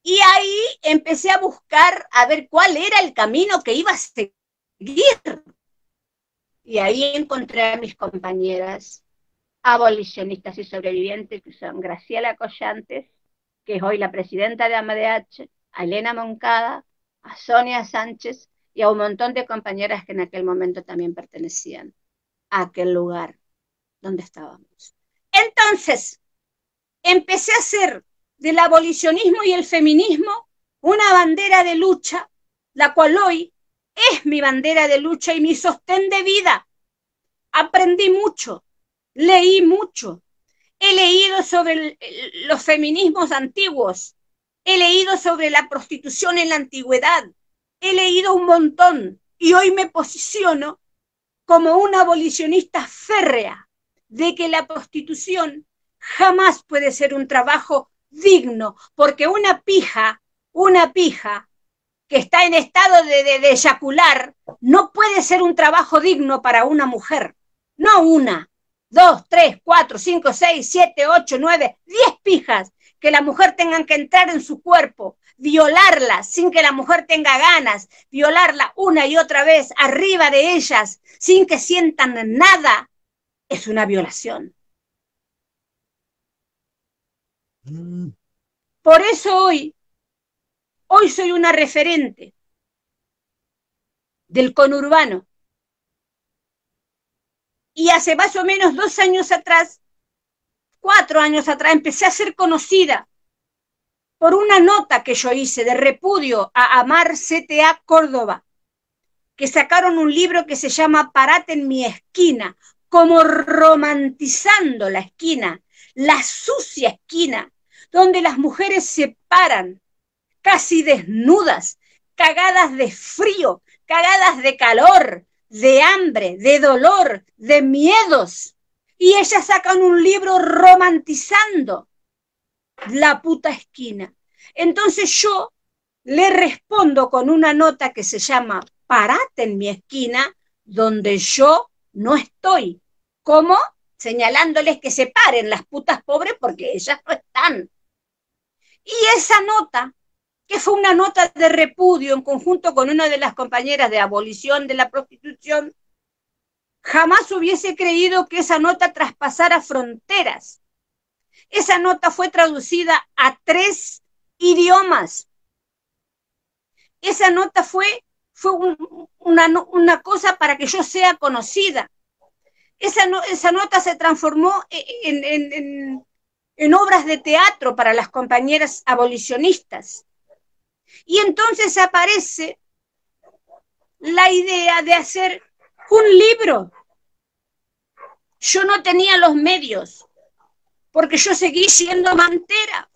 Y ahí empecé a buscar a ver cuál era el camino que iba a seguir. Y ahí encontré a mis compañeras abolicionistas y sobrevivientes, que son Graciela Collantes, que es hoy la presidenta de AMDH, a Elena Moncada, a Sonia Sánchez y a un montón de compañeras que en aquel momento también pertenecían a aquel lugar donde estábamos. Entonces, empecé a hacer del abolicionismo y el feminismo una bandera de lucha, la cual hoy es mi bandera de lucha y mi sostén de vida. Aprendí mucho, leí mucho, he leído sobre los feminismos antiguos, he leído sobre la prostitución en la antigüedad, he leído un montón y hoy me posiciono como una abolicionista férrea de que la prostitución jamás puede ser un trabajo digno, porque una pija que está en estado de eyacular no puede ser un trabajo digno para una mujer. No una, 2, 3, 4, 5, 6, 7, 8, 9, 10 pijas que la mujer tenga que entrar en su cuerpo, violarla sin que la mujer tenga ganas, violarla una y otra vez arriba de ellas sin que sientan nada, es una violación. Por eso hoy soy una referente del conurbano. Y hace más o menos 2 años atrás, 4 años atrás, empecé a ser conocida por una nota que yo hice de repudio a Amar CTA Córdoba, que sacaron un libro que se llama Parate en mi esquina, como romantizando la esquina, la sucia esquina, donde las mujeres se paran, casi desnudas, cagadas de frío, cagadas de calor, de hambre, de dolor, de miedos. Y ellas sacan un libro romantizando la puta esquina. Entonces yo le respondo con una nota que se llama Parate en mi esquina, donde yo no estoy. ¿Cómo? Señalándoles que se paren las putas pobres porque ellas no están. Y esa nota, que fue una nota de repudio en conjunto con una de las compañeras de abolición de la prostitución, jamás hubiese creído que esa nota traspasara fronteras. Esa nota fue traducida a 3 idiomas. Esa nota fue una cosa para que yo sea conocida. Esa nota se transformó en obras de teatro para las compañeras abolicionistas. Y entonces aparece la idea de hacer un libro. Yo no tenía los medios, porque yo seguí siendo mantera.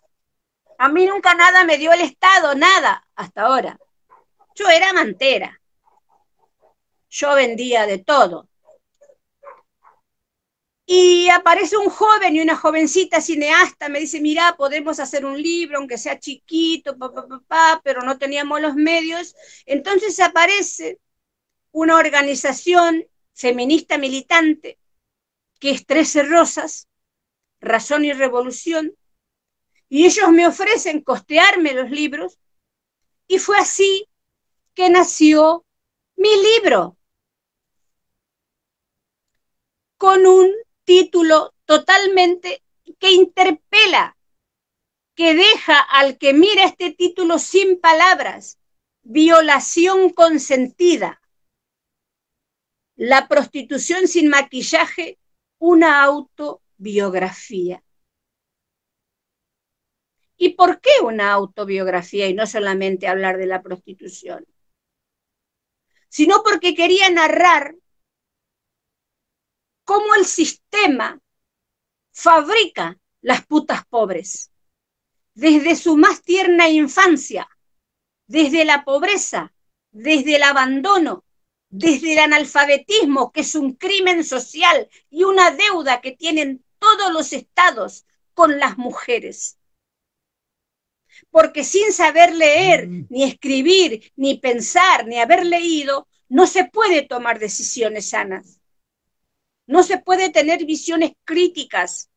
A mí nunca nada me dio el Estado, nada, hasta ahora. Yo era mantera. Yo vendía de todo. Y aparece un joven y una jovencita cineasta, me dice, mira, podemos hacer un libro, aunque sea chiquito, pero no teníamos los medios. Entonces aparece una organización feminista militante, que es 13 Rosas, Razón y Revolución, y ellos me ofrecen costearme los libros, y fue así que nació mi libro, con un título totalmente que interpela, que deja al que mira este título sin palabras: Violación consentida. La prostitución sin maquillaje, una autobiografía. ¿Y por qué una autobiografía y no solamente hablar de la prostitución? Sino porque quería narrar cómo el sistema fabrica las putas pobres, desde su más tierna infancia, desde la pobreza, desde el abandono, desde el analfabetismo, que es un crimen social y una deuda que tienen todos los estados con las mujeres. Porque sin saber leer, ni escribir, ni pensar, ni haber leído, no se puede tomar decisiones sanas. No se puede tener visiones críticas.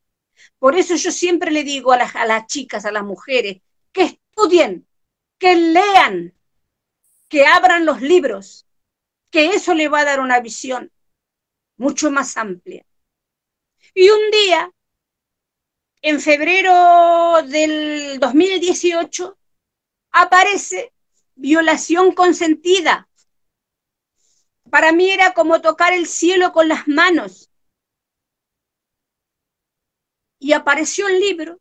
Por eso yo siempre le digo a las chicas, a las mujeres, que estudien, que lean, que abran los libros, que eso le va a dar una visión mucho más amplia. Y un día, en febrero del 2018, aparece Violación consentida. Para mí era como tocar el cielo con las manos. Y apareció el libro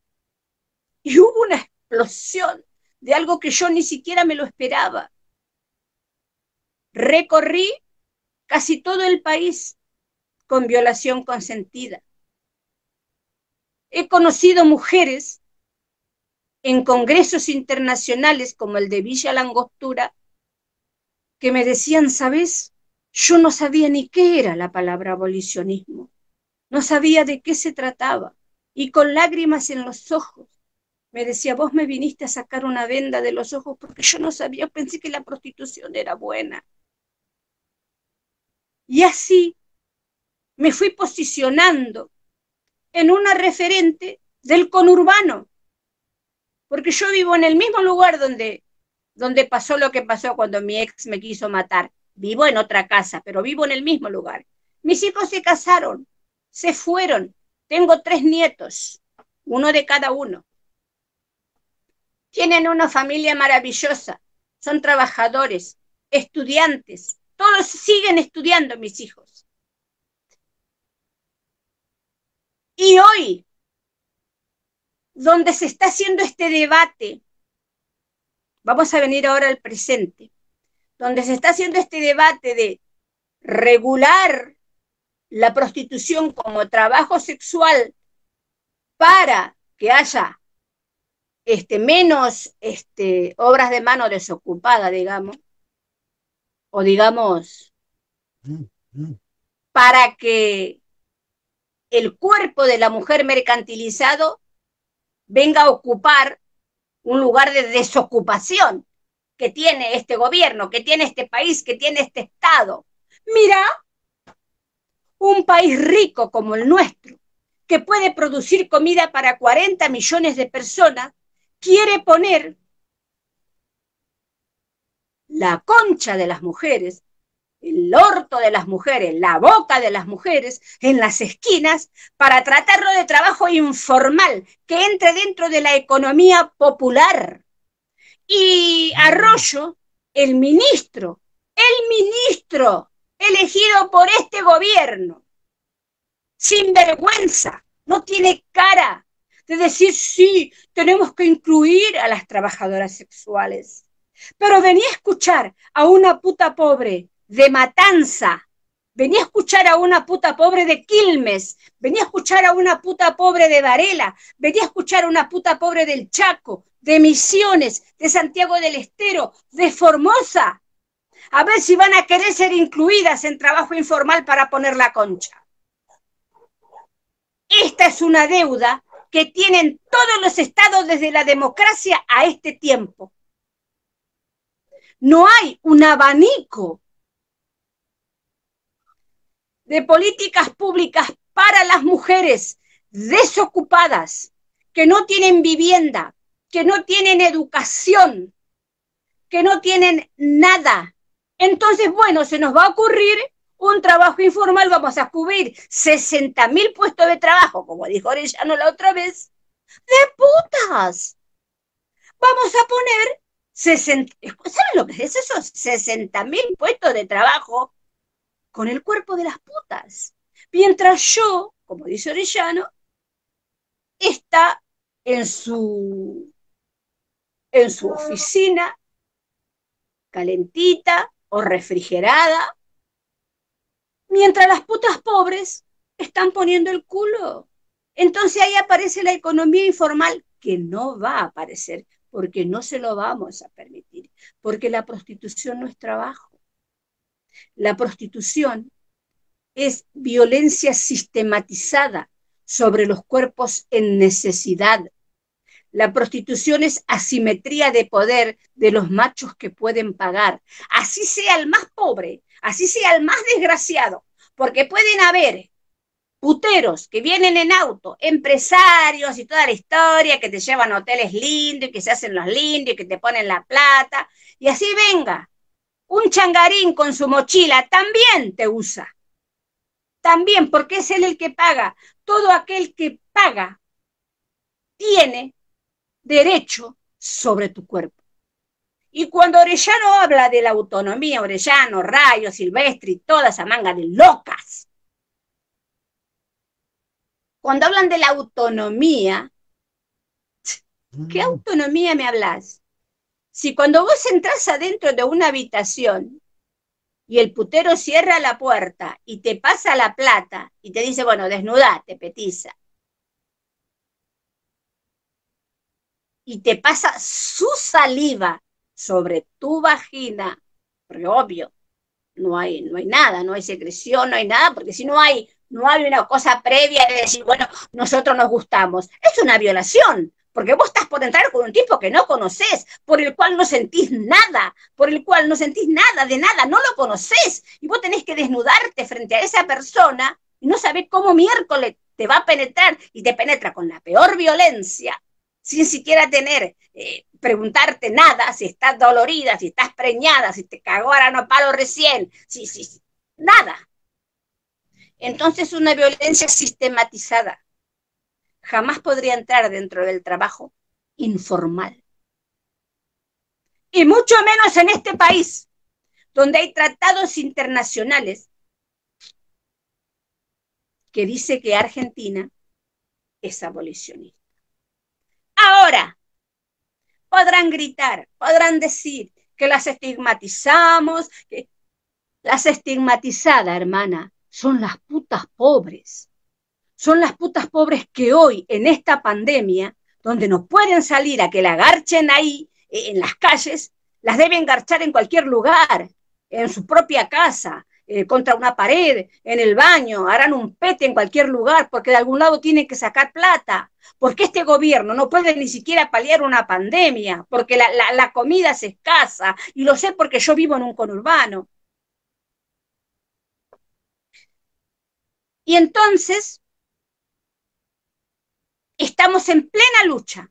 y hubo una explosión de algo que yo ni siquiera me lo esperaba. Recorrí casi todo el país con violación consentida. He conocido mujeres en congresos internacionales como el de Villa Langostura que me decían, ¿sabes? Yo no sabía ni qué era la palabra abolicionismo, no sabía de qué se trataba, y con lágrimas en los ojos me decía, vos me viniste a sacar una venda de los ojos porque yo no sabía, pensé que la prostitución era buena. Y así me fui posicionando en una referente del conurbano, porque yo vivo en el mismo lugar donde pasó lo que pasó cuando mi ex me quiso matar. Vivo en otra casa, pero vivo en el mismo lugar. Mis hijos se casaron, se fueron. Tengo 3 nietos, uno de cada uno. Tienen una familia maravillosa, son trabajadores, estudiantes. Todos siguen estudiando, mis hijos. Y hoy, donde se está haciendo este debate, vamos a venir ahora al presente, donde se está haciendo este debate de regular la prostitución como trabajo sexual para que haya menos obras de mano desocupada, digamos, o digamos, para que el cuerpo de la mujer mercantilizado venga a ocupar un lugar de desocupación que tiene este gobierno, que tiene este país, que tiene este Estado. Mira, un país rico como el nuestro, que puede producir comida para 40 millones de personas, quiere poner la concha de las mujeres, el orto de las mujeres, la boca de las mujeres en las esquinas para tratarlo de trabajo informal que entre dentro de la economía popular. Y Arroyo, el ministro elegido por este gobierno, sin vergüenza, no tiene cara de decir sí, tenemos que incluir a las trabajadoras sexuales. Pero venía a escuchar a una puta pobre de Matanza, venía a escuchar a una puta pobre de Quilmes, venía a escuchar a una puta pobre de Varela, venía a escuchar a una puta pobre del Chaco, de Misiones, de Santiago del Estero, de Formosa, a ver si van a querer ser incluidas en trabajo informal para poner la concha. Esta es una deuda que tienen todos los estados desde la democracia a este tiempo. No hay un abanico de políticas públicas para las mujeres desocupadas, que no tienen vivienda, que no tienen educación, que no tienen nada. Entonces, bueno, se nos va a ocurrir un trabajo informal, vamos a cubrir 60.000 puestos de trabajo, como dijo Orellano la otra vez, de putas. Vamos a poner 60, ¿saben lo que es eso? 60.000 puestos de trabajo con el cuerpo de las putas. Mientras yo, como dice Orellano, está en su oficina, calentita o refrigerada, mientras las putas pobres están poniendo el culo. Entonces ahí aparece la economía informal, que no va a aparecer, porque no se lo vamos a permitir, porque la prostitución no es trabajo. La prostitución es violencia sistematizada sobre los cuerpos en necesidad. La prostitución es asimetría de poder de los machos que pueden pagar, así sea el más pobre, así sea el más desgraciado, porque pueden haber puteros que vienen en auto, empresarios y toda la historia, que te llevan a hoteles lindos y que se hacen los lindos y que te ponen la plata, y así venga un changarín con su mochila, también te usa. También, porque es él el que paga. Todo aquel que paga tiene derecho sobre tu cuerpo. Y cuando Orellano habla de la autonomía, Orellano, Rayo, Silvestri, toda esa manga de locas, cuando hablan de la autonomía, ¿qué autonomía me hablas? Si cuando vos entras adentro de una habitación y el putero cierra la puerta y te pasa la plata y te dice, bueno, desnudate, petiza, y te pasa su saliva sobre tu vagina, porque obvio, no hay nada, no hay secreción, no hay nada, porque si no hay una cosa previa de decir, bueno, nosotros nos gustamos, es una violación, porque vos estás por entrar con un tipo que no conocés, por el cual no sentís nada, de nada, no lo conocés, y vos tenés que desnudarte frente a esa persona y no sabés cómo miércoles te va a penetrar, y te penetra con la peor violencia, sin siquiera preguntarte nada, si estás dolorida, si estás preñada, si te cagó arano palo recién, sí, nada. Entonces una violencia sistematizada jamás podría entrar dentro del trabajo informal. Y mucho menos en este país, donde hay tratados internacionales que dice que Argentina es abolicionista. Ahora, podrán gritar, podrán decir que las estigmatizamos. Las estigmatizadas, hermana, son las putas pobres. Son las putas pobres que hoy, en esta pandemia, donde no pueden salir a que la garchen ahí, en las calles, las deben garchar en cualquier lugar, en su propia casa, contra una pared, en el baño, harán un pete en cualquier lugar, porque de algún lado tienen que sacar plata. Porque este gobierno no puede ni siquiera paliar una pandemia, porque la comida es escasa, y lo sé porque yo vivo en un conurbano. Y entonces, estamos en plena lucha,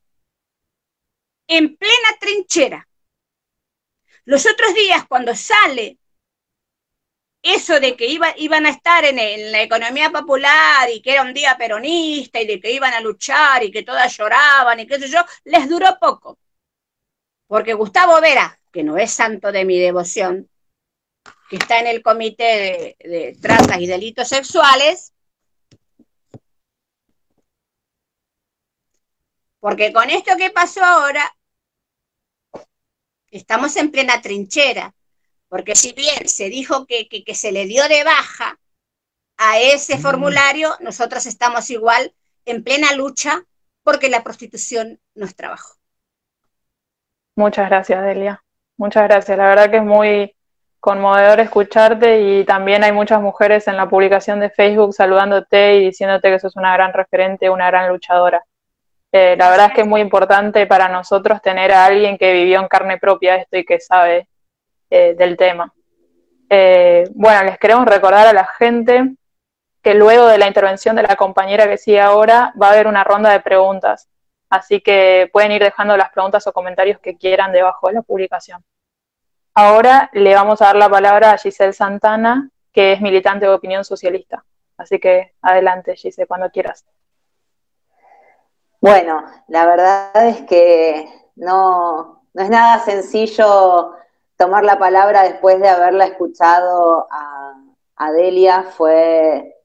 en plena trinchera. Los otros días, cuando sale eso de que iban a estar en la economía popular y que era un día peronista y de que iban a luchar y que todas lloraban y qué sé yo, les duró poco. Porque Gustavo Vera, que no es santo de mi devoción, que está en el comité de tratas y delitos sexuales, porque con esto que pasó ahora, estamos en plena trinchera. Porque si bien se dijo que se le dio de baja a ese formulario, nosotros estamos igual en plena lucha porque la prostitución no es trabajo. Muchas gracias, Delia. Muchas gracias. La verdad que es muy conmovedor escucharte, y también hay muchas mujeres en la publicación de Facebook saludándote y diciéndote que sos una gran referente, una gran luchadora. La verdad es que es muy importante para nosotros tener a alguien que vivió en carne propia esto y que sabe del tema. Bueno, les queremos recordar a la gente que luego de la intervención de la compañera que sigue ahora va a haber una ronda de preguntas, así que pueden ir dejando las preguntas o comentarios que quieran debajo de la publicación. Ahora le vamos a dar la palabra a Giselle Santana, que es militante de Opinión Socialista, así que adelante, Giselle, cuando quieras. Bueno, la verdad es que no es nada sencillo tomar la palabra después de haberla escuchado a Delia. Fue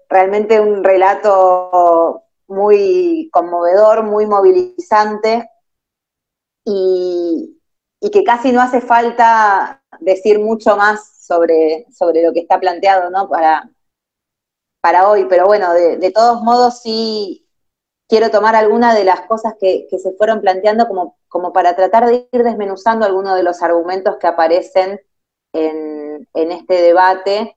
realmente un relato muy conmovedor, muy movilizante, y que casi no hace falta decir mucho más sobre lo que está planteado, ¿no? para hoy. Pero bueno, de todos modos sí quiero tomar algunas de las cosas que se fueron planteando como para tratar de ir desmenuzando algunos de los argumentos que aparecen en este debate,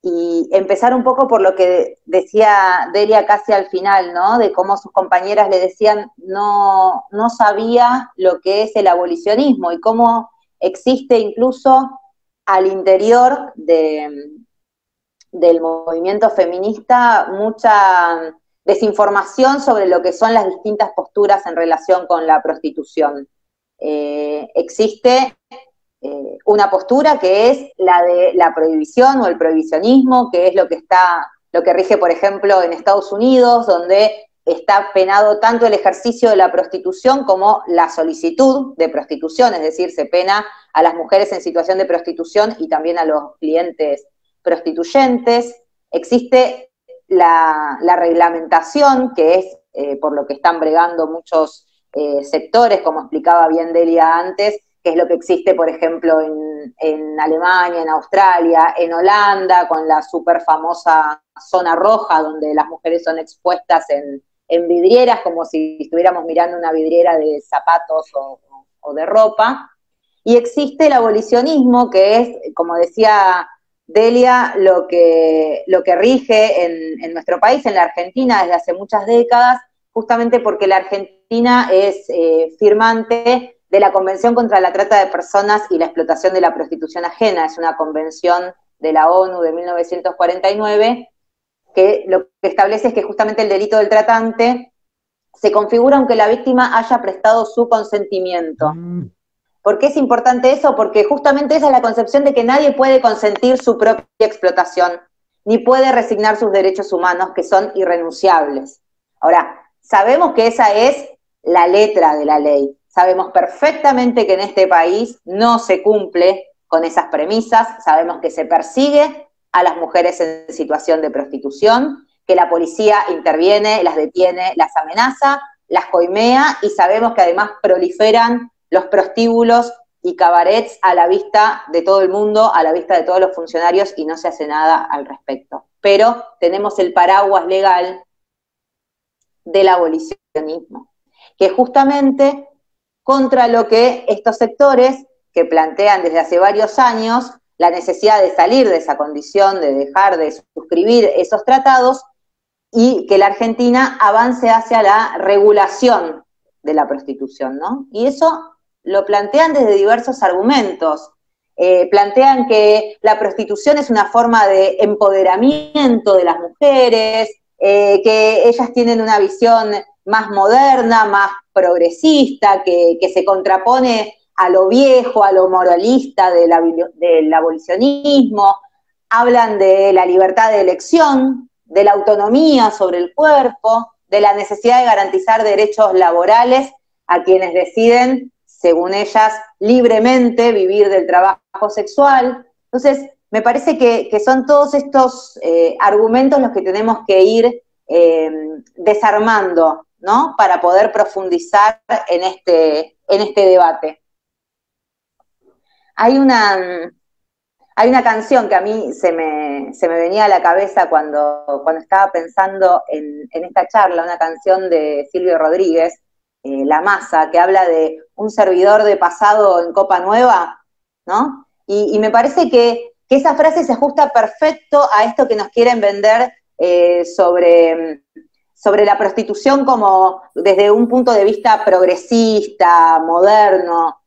y empezar un poco por lo que decía Delia casi al final, ¿no? De cómo sus compañeras le decían no sabía lo que es el abolicionismo y cómo existe incluso al interior del movimiento feminista mucha desinformación sobre lo que son las distintas posturas en relación con la prostitución. Existe una postura que es la de la prohibición o el prohibicionismo, que es lo que rige, por ejemplo, en Estados Unidos, donde está penado tanto el ejercicio de la prostitución como la solicitud de prostitución, es decir, se pena a las mujeres en situación de prostitución y también a los clientes prostituyentes. Existe la reglamentación, que es por lo que están bregando muchos sectores, como explicaba bien Delia antes, que es lo que existe, por ejemplo, en Alemania, en Australia, en Holanda, con la súper famosa zona roja, donde las mujeres son expuestas en vidrieras, como si estuviéramos mirando una vidriera de zapatos o de ropa. Y existe el abolicionismo, que es, como decía Delia, lo que rige en nuestro país, en la Argentina, desde hace muchas décadas, justamente porque la Argentina es firmante de la Convención contra la Trata de Personas y la Explotación de la Prostitución Ajena. Es una convención de la ONU de 1949, que lo que establece es que justamente el delito del tratante se configura aunque la víctima haya prestado su consentimiento. ¿Por qué es importante eso? Porque justamente esa es la concepción de que nadie puede consentir su propia explotación, ni puede resignar sus derechos humanos, que son irrenunciables. Ahora, sabemos que esa es la letra de la ley. Sabemos perfectamente que en este país no se cumple con esas premisas. Sabemos que se persigue a las mujeres en situación de prostitución, que la policía interviene, las detiene, las amenaza, las coimea, y sabemos que además proliferan los prostíbulos y cabarets a la vista de todo el mundo, a la vista de todos los funcionarios, y no se hace nada al respecto. Pero tenemos el paraguas legal del abolicionismo, que justamente contra lo que estos sectores, que plantean desde hace varios años la necesidad de salir de esa condición, de dejar de suscribir esos tratados, y que la Argentina avance hacia la regulación de la prostitución, ¿no? Y eso lo plantean desde diversos argumentos. Plantean que la prostitución es una forma de empoderamiento de las mujeres, que ellas tienen una visión más moderna, más progresista, que se contrapone a lo viejo, a lo moralista del abolicionismo. Hablan de la libertad de elección, de la autonomía sobre el cuerpo, de la necesidad de garantizar derechos laborales a quienes deciden, según ellas, libremente vivir del trabajo sexual. Entonces, me parece que son todos estos argumentos los que tenemos que ir desarmando, ¿no? Para poder profundizar en este debate. Hay una canción que a mí se me venía a la cabeza cuando estaba pensando en esta charla, una canción de Silvio Rodríguez, La Masa, que habla de un servidor de pasado en copa nueva, ¿no? Y me parece que esa frase se ajusta perfecto a esto que nos quieren vender sobre la prostitución como desde un punto de vista progresista, moderno.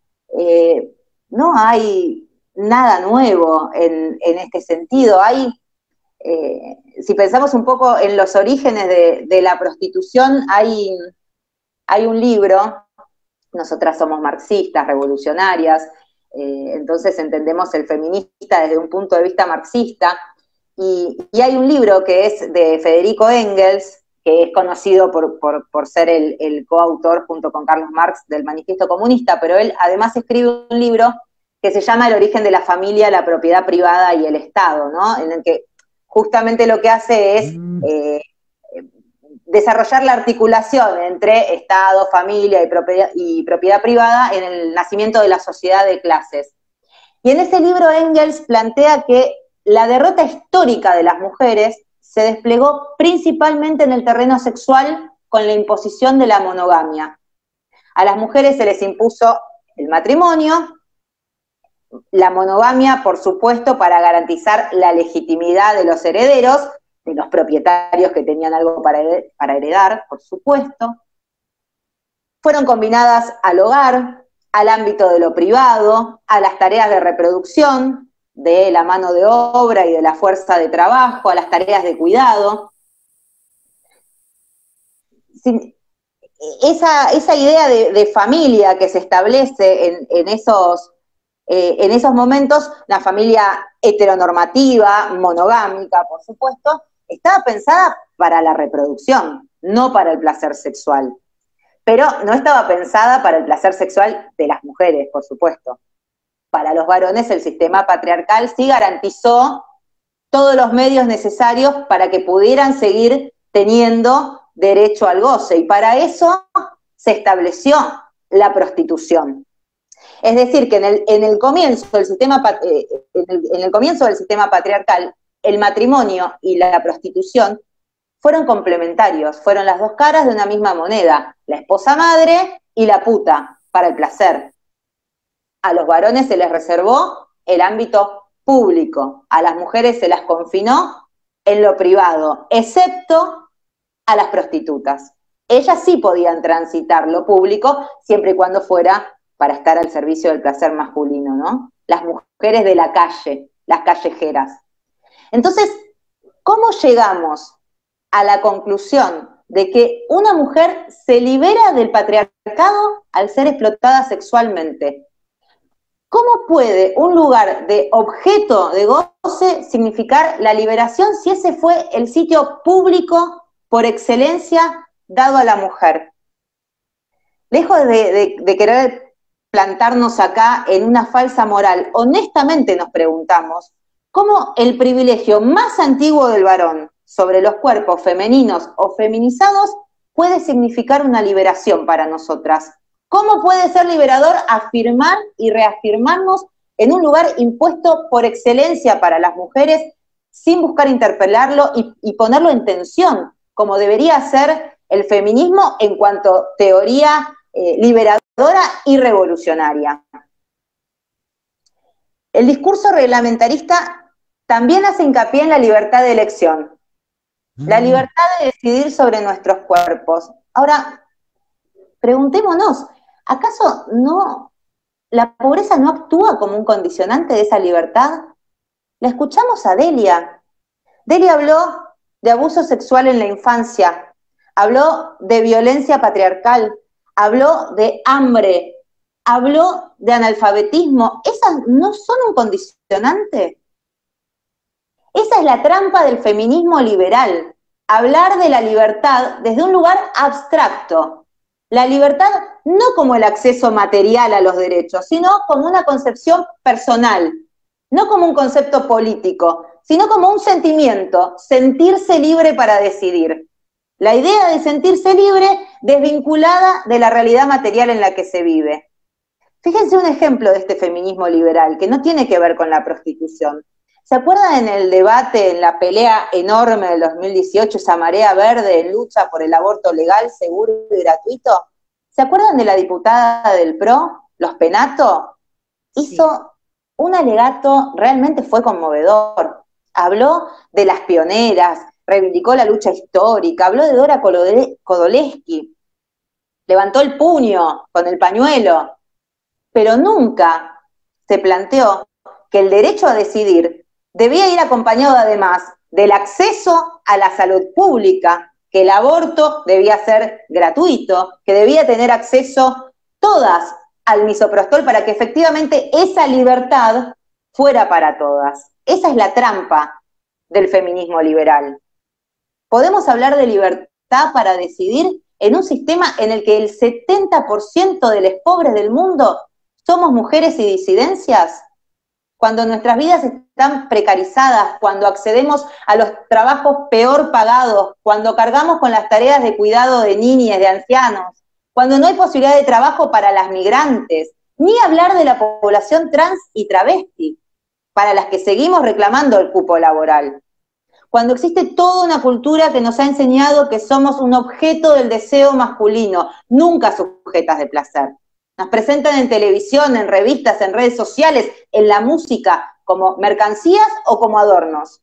No hay nada nuevo en este sentido. Si pensamos un poco en los orígenes de la prostitución, hay un libro, nosotras somos marxistas, revolucionarias, entonces entendemos el feminista desde un punto de vista marxista, y hay un libro que es de Federico Engels, que es conocido por ser el coautor junto con Carlos Marx del Manifiesto Comunista, pero él además escribe un libro que se llama El origen de la familia, la propiedad privada y el Estado, ¿no? En el que justamente lo que hace es desarrollar la articulación entre Estado, familia y propiedad privada en el nacimiento de la sociedad de clases. Y en ese libro Engels plantea que la derrota histórica de las mujeres se desplegó principalmente en el terreno sexual con la imposición de la monogamia. A las mujeres se les impuso el matrimonio, la monogamia, por supuesto, para garantizar la legitimidad de los herederos, de los propietarios que tenían algo para heredar, por supuesto. Fueron combinadas al hogar, al ámbito de lo privado, a las tareas de reproducción, de la mano de obra y de la fuerza de trabajo, a las tareas de cuidado. Esa idea de familia que se establece en esos momentos, la familia heteronormativa, monogámica, por supuesto, estaba pensada para la reproducción, no para el placer sexual. Pero no estaba pensada para el placer sexual de las mujeres, por supuesto. Para los varones el sistema patriarcal sí garantizó todos los medios necesarios para que pudieran seguir teniendo derecho al goce, y para eso se estableció la prostitución. Es decir, que en el comienzo del sistema patriarcal, el matrimonio y la prostitución fueron complementarios, fueron las dos caras de una misma moneda, la esposa madre y la puta, para el placer. A los varones se les reservó el ámbito público, a las mujeres se las confinó en lo privado, excepto a las prostitutas. Ellas sí podían transitar lo público, siempre y cuando fuera para estar al servicio del placer masculino, ¿no? Las mujeres de la calle, las callejeras. Entonces, ¿cómo llegamos a la conclusión de que una mujer se libera del patriarcado al ser explotada sexualmente? ¿Cómo puede un lugar de objeto de goce significar la liberación si ese fue el sitio público por excelencia dado a la mujer? Lejos de querer plantarnos acá en una falsa moral, honestamente nos preguntamos cómo el privilegio más antiguo del varón sobre los cuerpos femeninos o feminizados puede significar una liberación para nosotras. ¿Cómo puede ser liberador afirmar y reafirmarnos en un lugar impuesto por excelencia para las mujeres sin buscar interpelarlo y ponerlo en tensión, como debería ser el feminismo en cuanto teoría liberadora y revolucionaria? El discurso reglamentarista también hace hincapié en la libertad de elección, la libertad de decidir sobre nuestros cuerpos. Ahora, preguntémonos, ¿acaso la pobreza no actúa como un condicionante de esa libertad? La escuchamos a Delia. Delia habló de abuso sexual en la infancia, habló de violencia patriarcal, habló de hambre, habló de analfabetismo. ¿Esas no son un condicionante? Esa es la trampa del feminismo liberal, hablar de la libertad desde un lugar abstracto. La libertad no como el acceso material a los derechos, sino como una concepción personal, no como un concepto político, sino como un sentimiento, sentirse libre para decidir. La idea de sentirse libre desvinculada de la realidad material en la que se vive. Fíjense un ejemplo de este feminismo liberal, que no tiene que ver con la prostitución. ¿Se acuerdan en el debate, en la pelea enorme del 2018, esa marea verde en lucha por el aborto legal, seguro y gratuito? ¿Se acuerdan de la diputada del PRO, Los Penato? Hizo un alegato, realmente fue conmovedor. Habló de las pioneras, reivindicó la lucha histórica, habló de Dora Kodolevsky, levantó el puño con el pañuelo, pero nunca se planteó que el derecho a decidir debía ir acompañado además del acceso a la salud pública, que el aborto debía ser gratuito, que debía tener acceso todas al misoprostol para que efectivamente esa libertad fuera para todas. Esa es la trampa del feminismo liberal. ¿Podemos hablar de libertad para decidir en un sistema en el que el 70% de los pobres del mundo somos mujeres y disidencias? Cuando nuestras vidas están precarizadas, cuando accedemos a los trabajos peor pagados, cuando cargamos con las tareas de cuidado de niñas, de ancianos, cuando no hay posibilidad de trabajo para las migrantes, ni hablar de la población trans y travesti, para las que seguimos reclamando el cupo laboral. Cuando existe toda una cultura que nos ha enseñado que somos un objeto del deseo masculino, nunca sujetas de placer. Nos presentan en televisión, en revistas, en redes sociales, en la música, como mercancías o como adornos.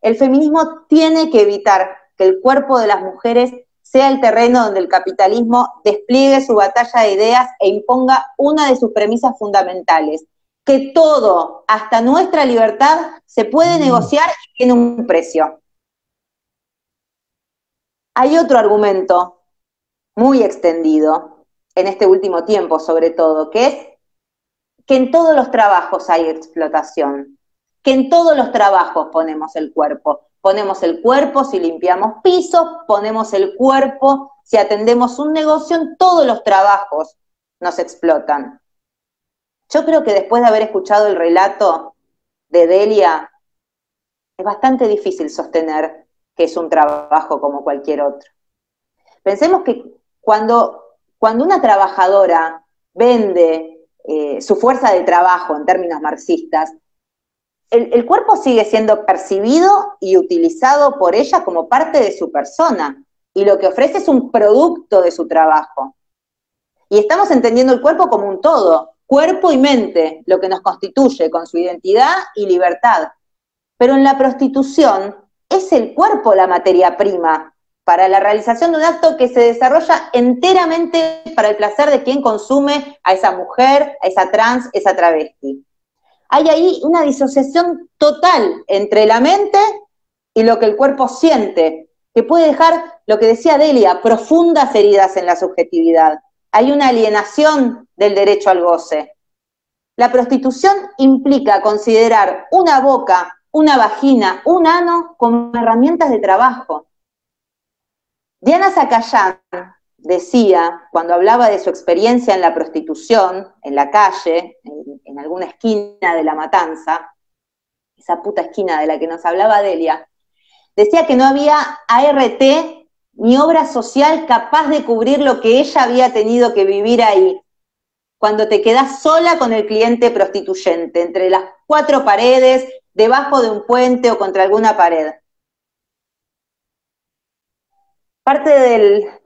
El feminismo tiene que evitar que el cuerpo de las mujeres sea el terreno donde el capitalismo despliegue su batalla de ideas e imponga una de sus premisas fundamentales, que todo, hasta nuestra libertad, se puede negociar y tiene un precio. Hay otro argumento muy extendido, en este último tiempo sobre todo, que es que en todos los trabajos hay explotación, que en todos los trabajos ponemos el cuerpo si limpiamos pisos, ponemos el cuerpo si atendemos un negocio, en todos los trabajos nos explotan. Yo creo que después de haber escuchado el relato de Delia, es bastante difícil sostener que es un trabajo como cualquier otro. Pensemos que cuando una trabajadora vende su fuerza de trabajo en términos marxistas, el cuerpo sigue siendo percibido y utilizado por ella como parte de su persona, y lo que ofrece es un producto de su trabajo. Y estamos entendiendo el cuerpo como un todo, cuerpo y mente, lo que nos constituye con su identidad y libertad. Pero en la prostitución es el cuerpo la materia prima para la realización de un acto que se desarrolla enteramente para el placer de quien consume a esa mujer, a esa trans, esa travesti. Hay ahí una disociación total entre la mente y lo que el cuerpo siente, que puede dejar, lo que decía Delia, profundas heridas en la subjetividad. Hay una alienación del derecho al goce. La prostitución implica considerar una boca, una vagina, un ano como herramientas de trabajo. Diana Zacayán decía, cuando hablaba de su experiencia en la prostitución, en la calle, en alguna esquina de La Matanza, esa puta esquina de la que nos hablaba Delia, decía que no había ART ni obra social capaz de cubrir lo que ella había tenido que vivir ahí, cuando te quedás sola con el cliente prostituyente, entre las cuatro paredes, debajo de un puente o contra alguna pared. Parte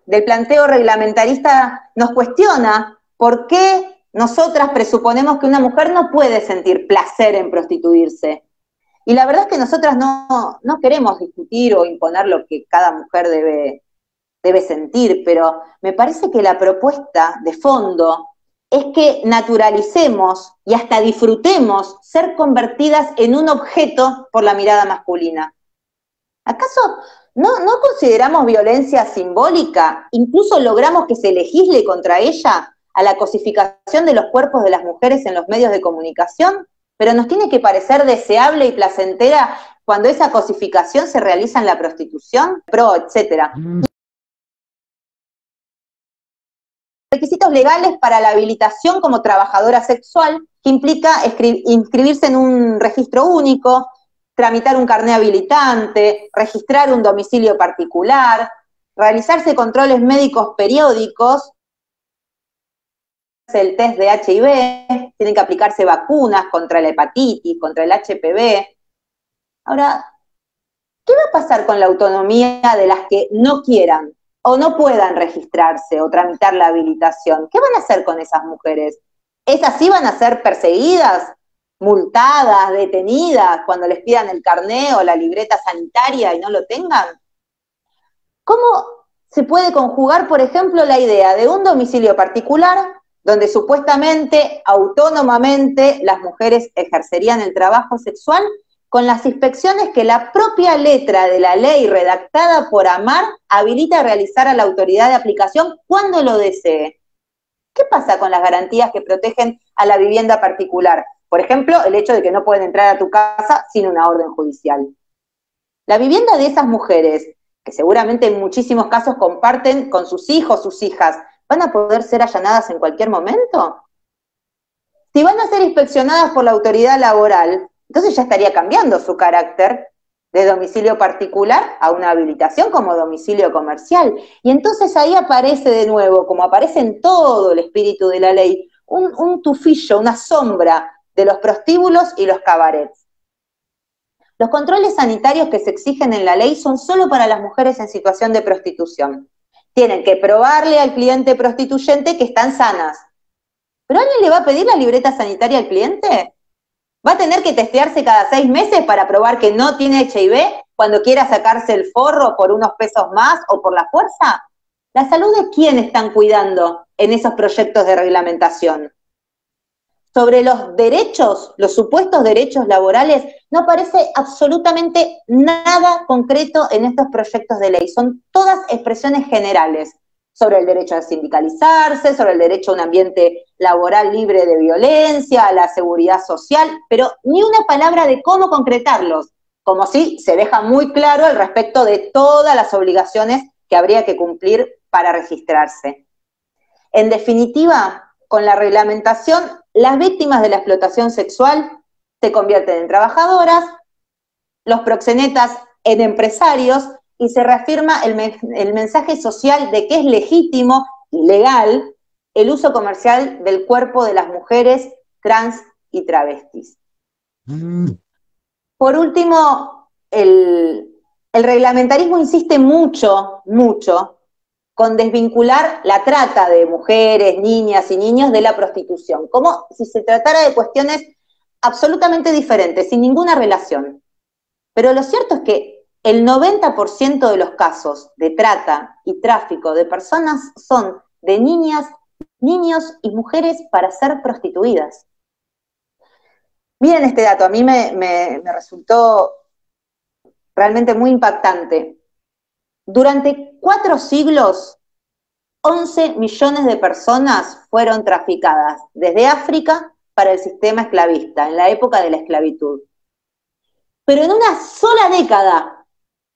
del planteo reglamentarista nos cuestiona por qué nosotras presuponemos que una mujer no puede sentir placer en prostituirse. Y la verdad es que nosotras no queremos discutir o imponer lo que cada mujer debe sentir, pero me parece que la propuesta de fondo es que naturalicemos y hasta disfrutemos ser convertidas en un objeto por la mirada masculina. ¿Acaso no consideramos violencia simbólica? Incluso logramos que se legisle contra ella a la cosificación de los cuerpos de las mujeres en los medios de comunicación, pero nos tiene que parecer deseable y placentera cuando esa cosificación se realiza en la prostitución, etcétera. Requisitos legales para la habilitación como trabajadora sexual, que implica inscribirse en un registro único, tramitar un carné habilitante, registrar un domicilio particular, realizarse controles médicos periódicos, el test de HIV, tienen que aplicarse vacunas contra la hepatitis, contra el HPV. Ahora, ¿qué va a pasar con la autonomía de las que no quieran o no puedan registrarse o tramitar la habilitación? ¿Qué van a hacer con esas mujeres? ¿Esas sí van a ser perseguidas, multadas, detenidas cuando les pidan el carné o la libreta sanitaria y no lo tengan? ¿Cómo se puede conjugar, por ejemplo, la idea de un domicilio particular donde supuestamente, autónomamente, las mujeres ejercerían el trabajo sexual con las inspecciones que la propia letra de la ley redactada por AMAR habilita a realizar a la autoridad de aplicación cuando lo desee? ¿Qué pasa con las garantías que protegen a la vivienda particular? Por ejemplo, el hecho de que no pueden entrar a tu casa sin una orden judicial. La vivienda de esas mujeres, que seguramente en muchísimos casos comparten con sus hijos, sus hijas, ¿van a poder ser allanadas en cualquier momento? Si van a ser inspeccionadas por la autoridad laboral, entonces ya estaría cambiando su carácter de domicilio particular a una habilitación como domicilio comercial. Y entonces ahí aparece de nuevo, como aparece en todo el espíritu de la ley, un tufillo, una sombra de los prostíbulos y los cabarets. Los controles sanitarios que se exigen en la ley son solo para las mujeres en situación de prostitución. Tienen que probarle al cliente prostituyente que están sanas. ¿Pero alguien le va a pedir la libreta sanitaria al cliente? ¿Va a tener que testearse cada 6 meses para probar que no tiene HIV cuando quiera sacarse el forro por unos pesos más o por la fuerza? ¿La salud de quién están cuidando en esos proyectos de reglamentación? Sobre los derechos, los supuestos derechos laborales, no aparece absolutamente nada concreto en estos proyectos de ley. Son todas expresiones generales sobre el derecho a sindicalizarse, sobre el derecho a un ambiente laboral libre de violencia, a la seguridad social, pero ni una palabra de cómo concretarlos, como si se deja muy claro al respecto de todas las obligaciones que habría que cumplir para registrarse. En definitiva, con la reglamentación, las víctimas de la explotación sexual se convierten en trabajadoras, los proxenetas en empresarios, y se reafirma el mensaje social de que es legítimo y legal el uso comercial del cuerpo de las mujeres trans y travestis. Por último, el reglamentarismo insiste mucho con desvincular la trata de mujeres, niñas y niños de la prostitución, como si se tratara de cuestiones absolutamente diferentes, sin ninguna relación. Pero lo cierto es que el 90% de los casos de trata y tráfico de personas son de niñas, niños y mujeres para ser prostituidas. Miren este dato, a mí me resultó realmente muy impactante. Durante 4 siglos, 11 millones de personas fueron traficadas desde África para el sistema esclavista, en la época de la esclavitud. Pero en una sola década,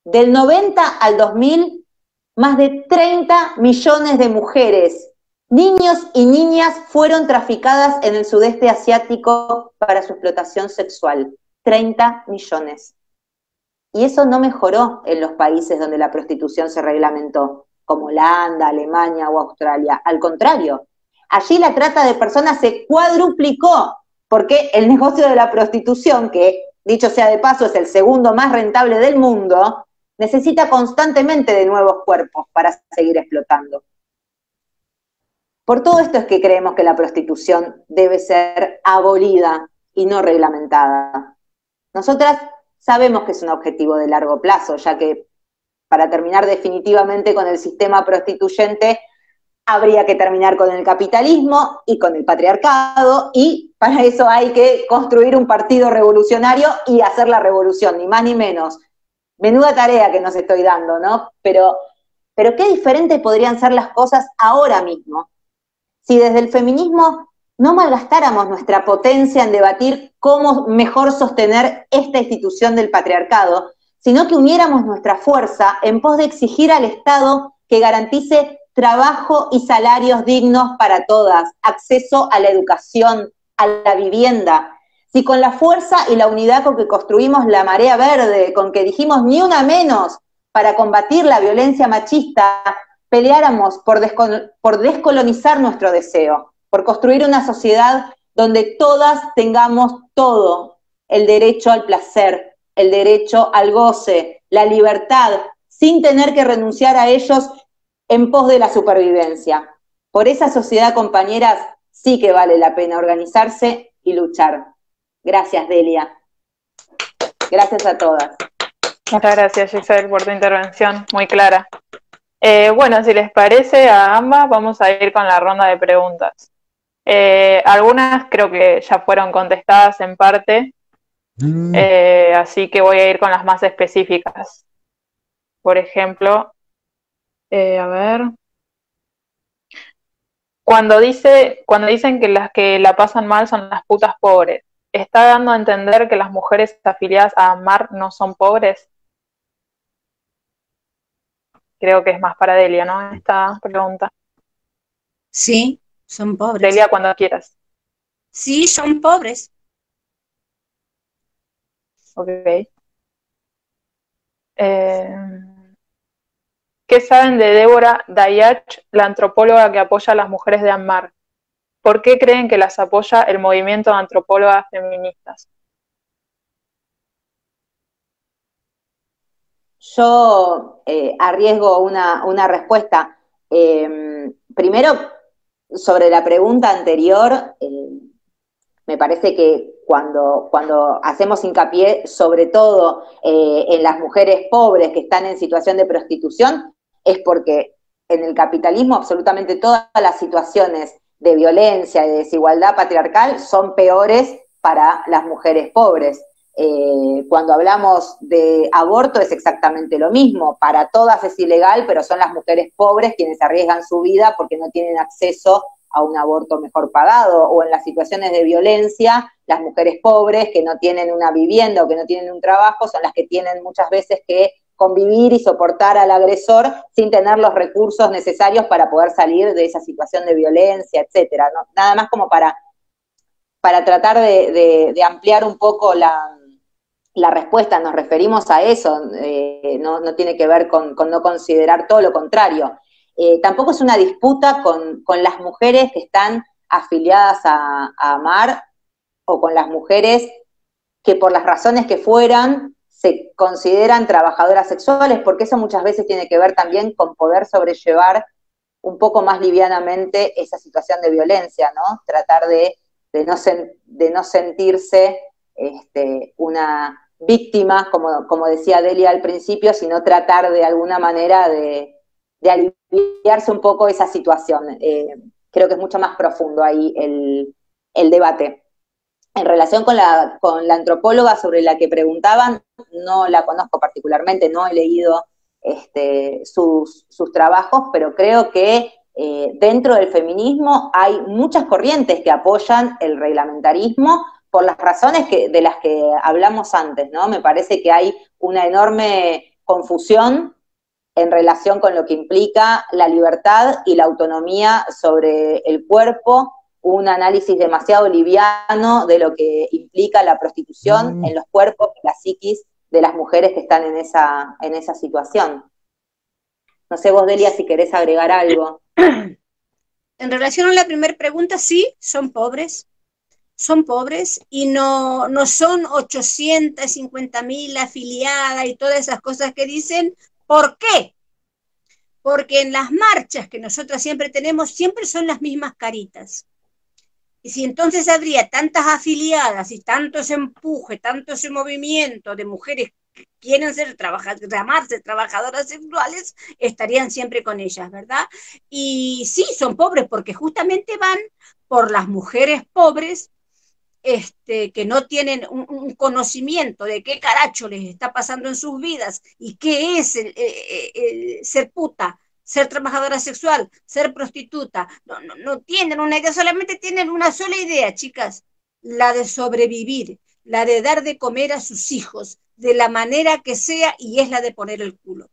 del 90 al 2000, más de 30 millones de mujeres, niños y niñas fueron traficadas en el sudeste asiático para su explotación sexual. 30 millones. Y eso no mejoró en los países donde la prostitución se reglamentó, como Holanda, Alemania o Australia. Al contrario, allí la trata de personas se cuadruplicó, porque el negocio de la prostitución, que dicho sea de paso es el segundo más rentable del mundo, necesita constantemente de nuevos cuerpos para seguir explotando. Por todo esto es que creemos que la prostitución debe ser abolida y no reglamentada. Nosotras sabemos que es un objetivo de largo plazo, ya que para terminar definitivamente con el sistema prostituyente habría que terminar con el capitalismo y con el patriarcado, y para eso hay que construir un partido revolucionario y hacer la revolución, ni más ni menos. Menuda tarea que nos estoy dando, ¿no? Pero qué diferentes podrían ser las cosas ahora mismo, si desde el feminismo no malgastáramos nuestra potencia en debatir cómo mejor sostener esta institución del patriarcado, sino que uniéramos nuestra fuerza en pos de exigir al Estado que garantice trabajo y salarios dignos para todas, acceso a la educación, a la vivienda. Si con la fuerza y la unidad con que construimos la marea verde, con que dijimos ni una menos para combatir la violencia machista, peleáramos por descolonizar nuestro deseo, por construir una sociedad donde todas tengamos todo, el derecho al placer, el derecho al goce, la libertad, sin tener que renunciar a ellos en pos de la supervivencia. Por esa sociedad, compañeras, sí que vale la pena organizarse y luchar. Gracias, Delia. Gracias a todas. Muchas gracias, Giselle, por tu intervención, muy clara. Bueno, si les parece a ambas, vamos a ir con la ronda de preguntas. Algunas creo que ya fueron contestadas en parte, así que voy a ir con las más específicas. Por ejemplo, a ver. Cuando dicen que las que la pasan mal son las putas pobres, ¿está dando a entender que las mujeres afiliadas a AMAR no son pobres? Creo que es más para Delia, ¿no? Esta pregunta. Sí, son pobres. Delia, cuando quieras. Sí, son pobres. Ok. ¿Qué saben de Débora Dayach, la antropóloga que apoya a las mujeres de AMAR? ¿Por qué creen que las apoya el movimiento de antropólogas feministas? Yo arriesgo una respuesta. Primero, sobre la pregunta anterior, me parece que cuando hacemos hincapié sobre todo en las mujeres pobres que están en situación de prostitución, es porque en el capitalismo absolutamente todas las situaciones de violencia y de desigualdad patriarcal son peores para las mujeres pobres. Cuando hablamos de aborto es exactamente lo mismo, para todas es ilegal, pero son las mujeres pobres quienes arriesgan su vida porque no tienen acceso a un aborto mejor pagado, o en las situaciones de violencia, las mujeres pobres que no tienen una vivienda o que no tienen un trabajo son las que tienen muchas veces que convivir y soportar al agresor sin tener los recursos necesarios para poder salir de esa situación de violencia, etcétera, ¿no? Nada más como para tratar de ampliar un poco la respuesta, nos referimos a eso, no tiene que ver con no considerar todo lo contrario. Tampoco es una disputa con las mujeres que están afiliadas a AMAR o con las mujeres que por las razones que fueran se consideran trabajadoras sexuales, porque eso muchas veces tiene que ver también con poder sobrellevar un poco más livianamente esa situación de violencia, ¿no? Tratar de no sentirse una víctima, como decía Delia al principio, sino tratar de alguna manera de aliviarse un poco esa situación. Creo que es mucho más profundo ahí el debate. En relación con la antropóloga sobre la que preguntaban, no la conozco particularmente, no he leído sus trabajos, pero creo que dentro del feminismo hay muchas corrientes que apoyan el reglamentarismo por las razones de las que hablamos antes, ¿no? Me parece que hay una enorme confusión en relación con lo que implica la libertad y la autonomía sobre el cuerpo, un análisis demasiado liviano de lo que implica la prostitución en los cuerpos y la psiquis de las mujeres que están en esa situación. No sé vos, Delia, si querés agregar algo. En relación a la primera pregunta, sí, son pobres y no son 850.000 afiliadas y todas esas cosas que dicen. ¿Por qué? porque en las marchas que nosotras siempre tenemos, siempre son las mismas caritas. Y si entonces habría tantas afiliadas y tanto ese empuje, tanto ese movimiento de mujeres que quieren llamarse trabajadoras sexuales, estarían siempre con ellas, ¿verdad? Y sí, son pobres porque justamente van por las mujeres pobres que no tienen un conocimiento de qué caracho les está pasando en sus vidas y qué es ser puta, ser trabajadora sexual, ser prostituta. No tienen una idea, solamente tienen una sola idea, chicas, la de sobrevivir, la de dar de comer a sus hijos, de la manera que sea, y es la de poner el culo.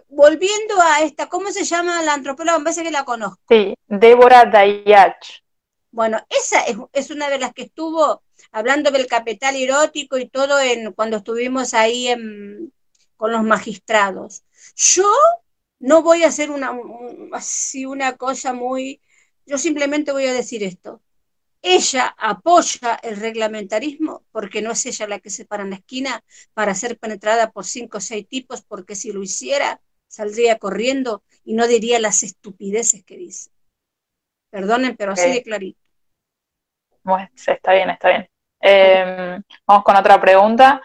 Volviendo a esta, ¿cómo se llama la antropóloga? Me parece que la conozco. Sí, Débora Dayach. Bueno, esa es una de las que estuvo hablando del capital erótico y todo cuando estuvimos ahí con los magistrados. Yo no voy a hacer así una cosa muy... Yo simplemente voy a decir esto. Ella apoya el reglamentarismo porque no es ella la que se para en la esquina para ser penetrada por 5 o 6 tipos, porque si lo hiciera saldría corriendo y no diría las estupideces que dice. Perdonen, pero así de clarito. Bueno, está bien, está bien. Vamos con otra pregunta.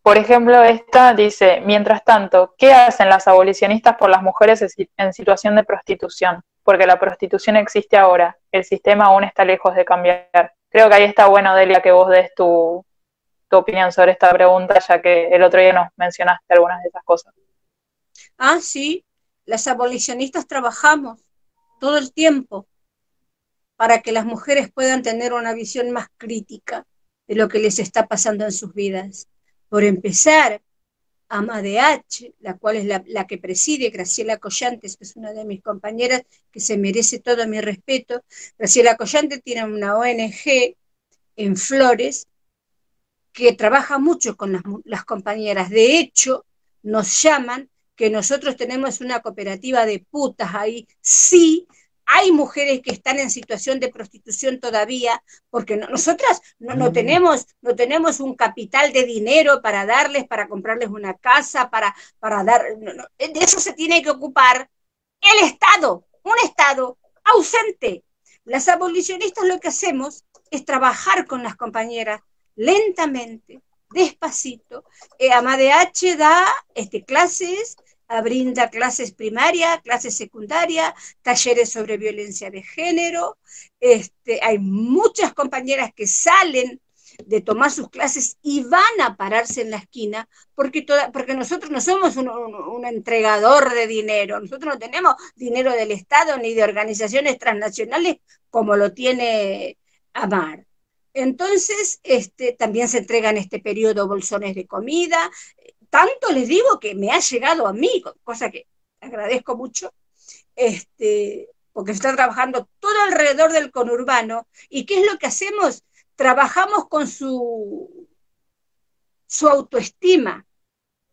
Por ejemplo, esta dice, mientras tanto, ¿qué hacen las abolicionistas por las mujeres en situación de prostitución? Porque la prostitución existe ahora, el sistema aún está lejos de cambiar. Creo que ahí está bueno, Delia, que vos des tu opinión sobre esta pregunta, ya que el otro día nos mencionaste algunas de esas cosas. Ah, sí, las abolicionistas trabajamos todo el tiempo para que las mujeres puedan tener una visión más crítica de lo que les está pasando en sus vidas. Por empezar, AMADH, la cual es la que preside Graciela Collantes, que es una de mis compañeras que se merece todo mi respeto. Graciela Collantes tiene una ONG en Flores que trabaja mucho con las compañeras. De hecho, nos llaman que nosotros tenemos una cooperativa de putas ahí. Sí, hay mujeres que están en situación de prostitución todavía, porque nosotras no tenemos un capital de dinero para darles, para comprarles una casa, para dar... de eso se tiene que ocupar el Estado, un Estado ausente. Las abolicionistas lo que hacemos es trabajar con las compañeras lentamente, despacito. AMADH da clases, brinda clases primarias, clases secundarias, talleres sobre violencia de género. Hay muchas compañeras que salen de tomar sus clases y van a pararse en la esquina porque nosotros no somos un entregador de dinero, nosotros no tenemos dinero del Estado ni de organizaciones transnacionales como lo tiene AMAR. Entonces, también se entregan este periodo bolsones de comida. Tanto les digo que me ha llegado a mí, cosa que agradezco mucho, porque se está trabajando todo alrededor del conurbano. ¿Y qué es lo que hacemos? Trabajamos con su autoestima,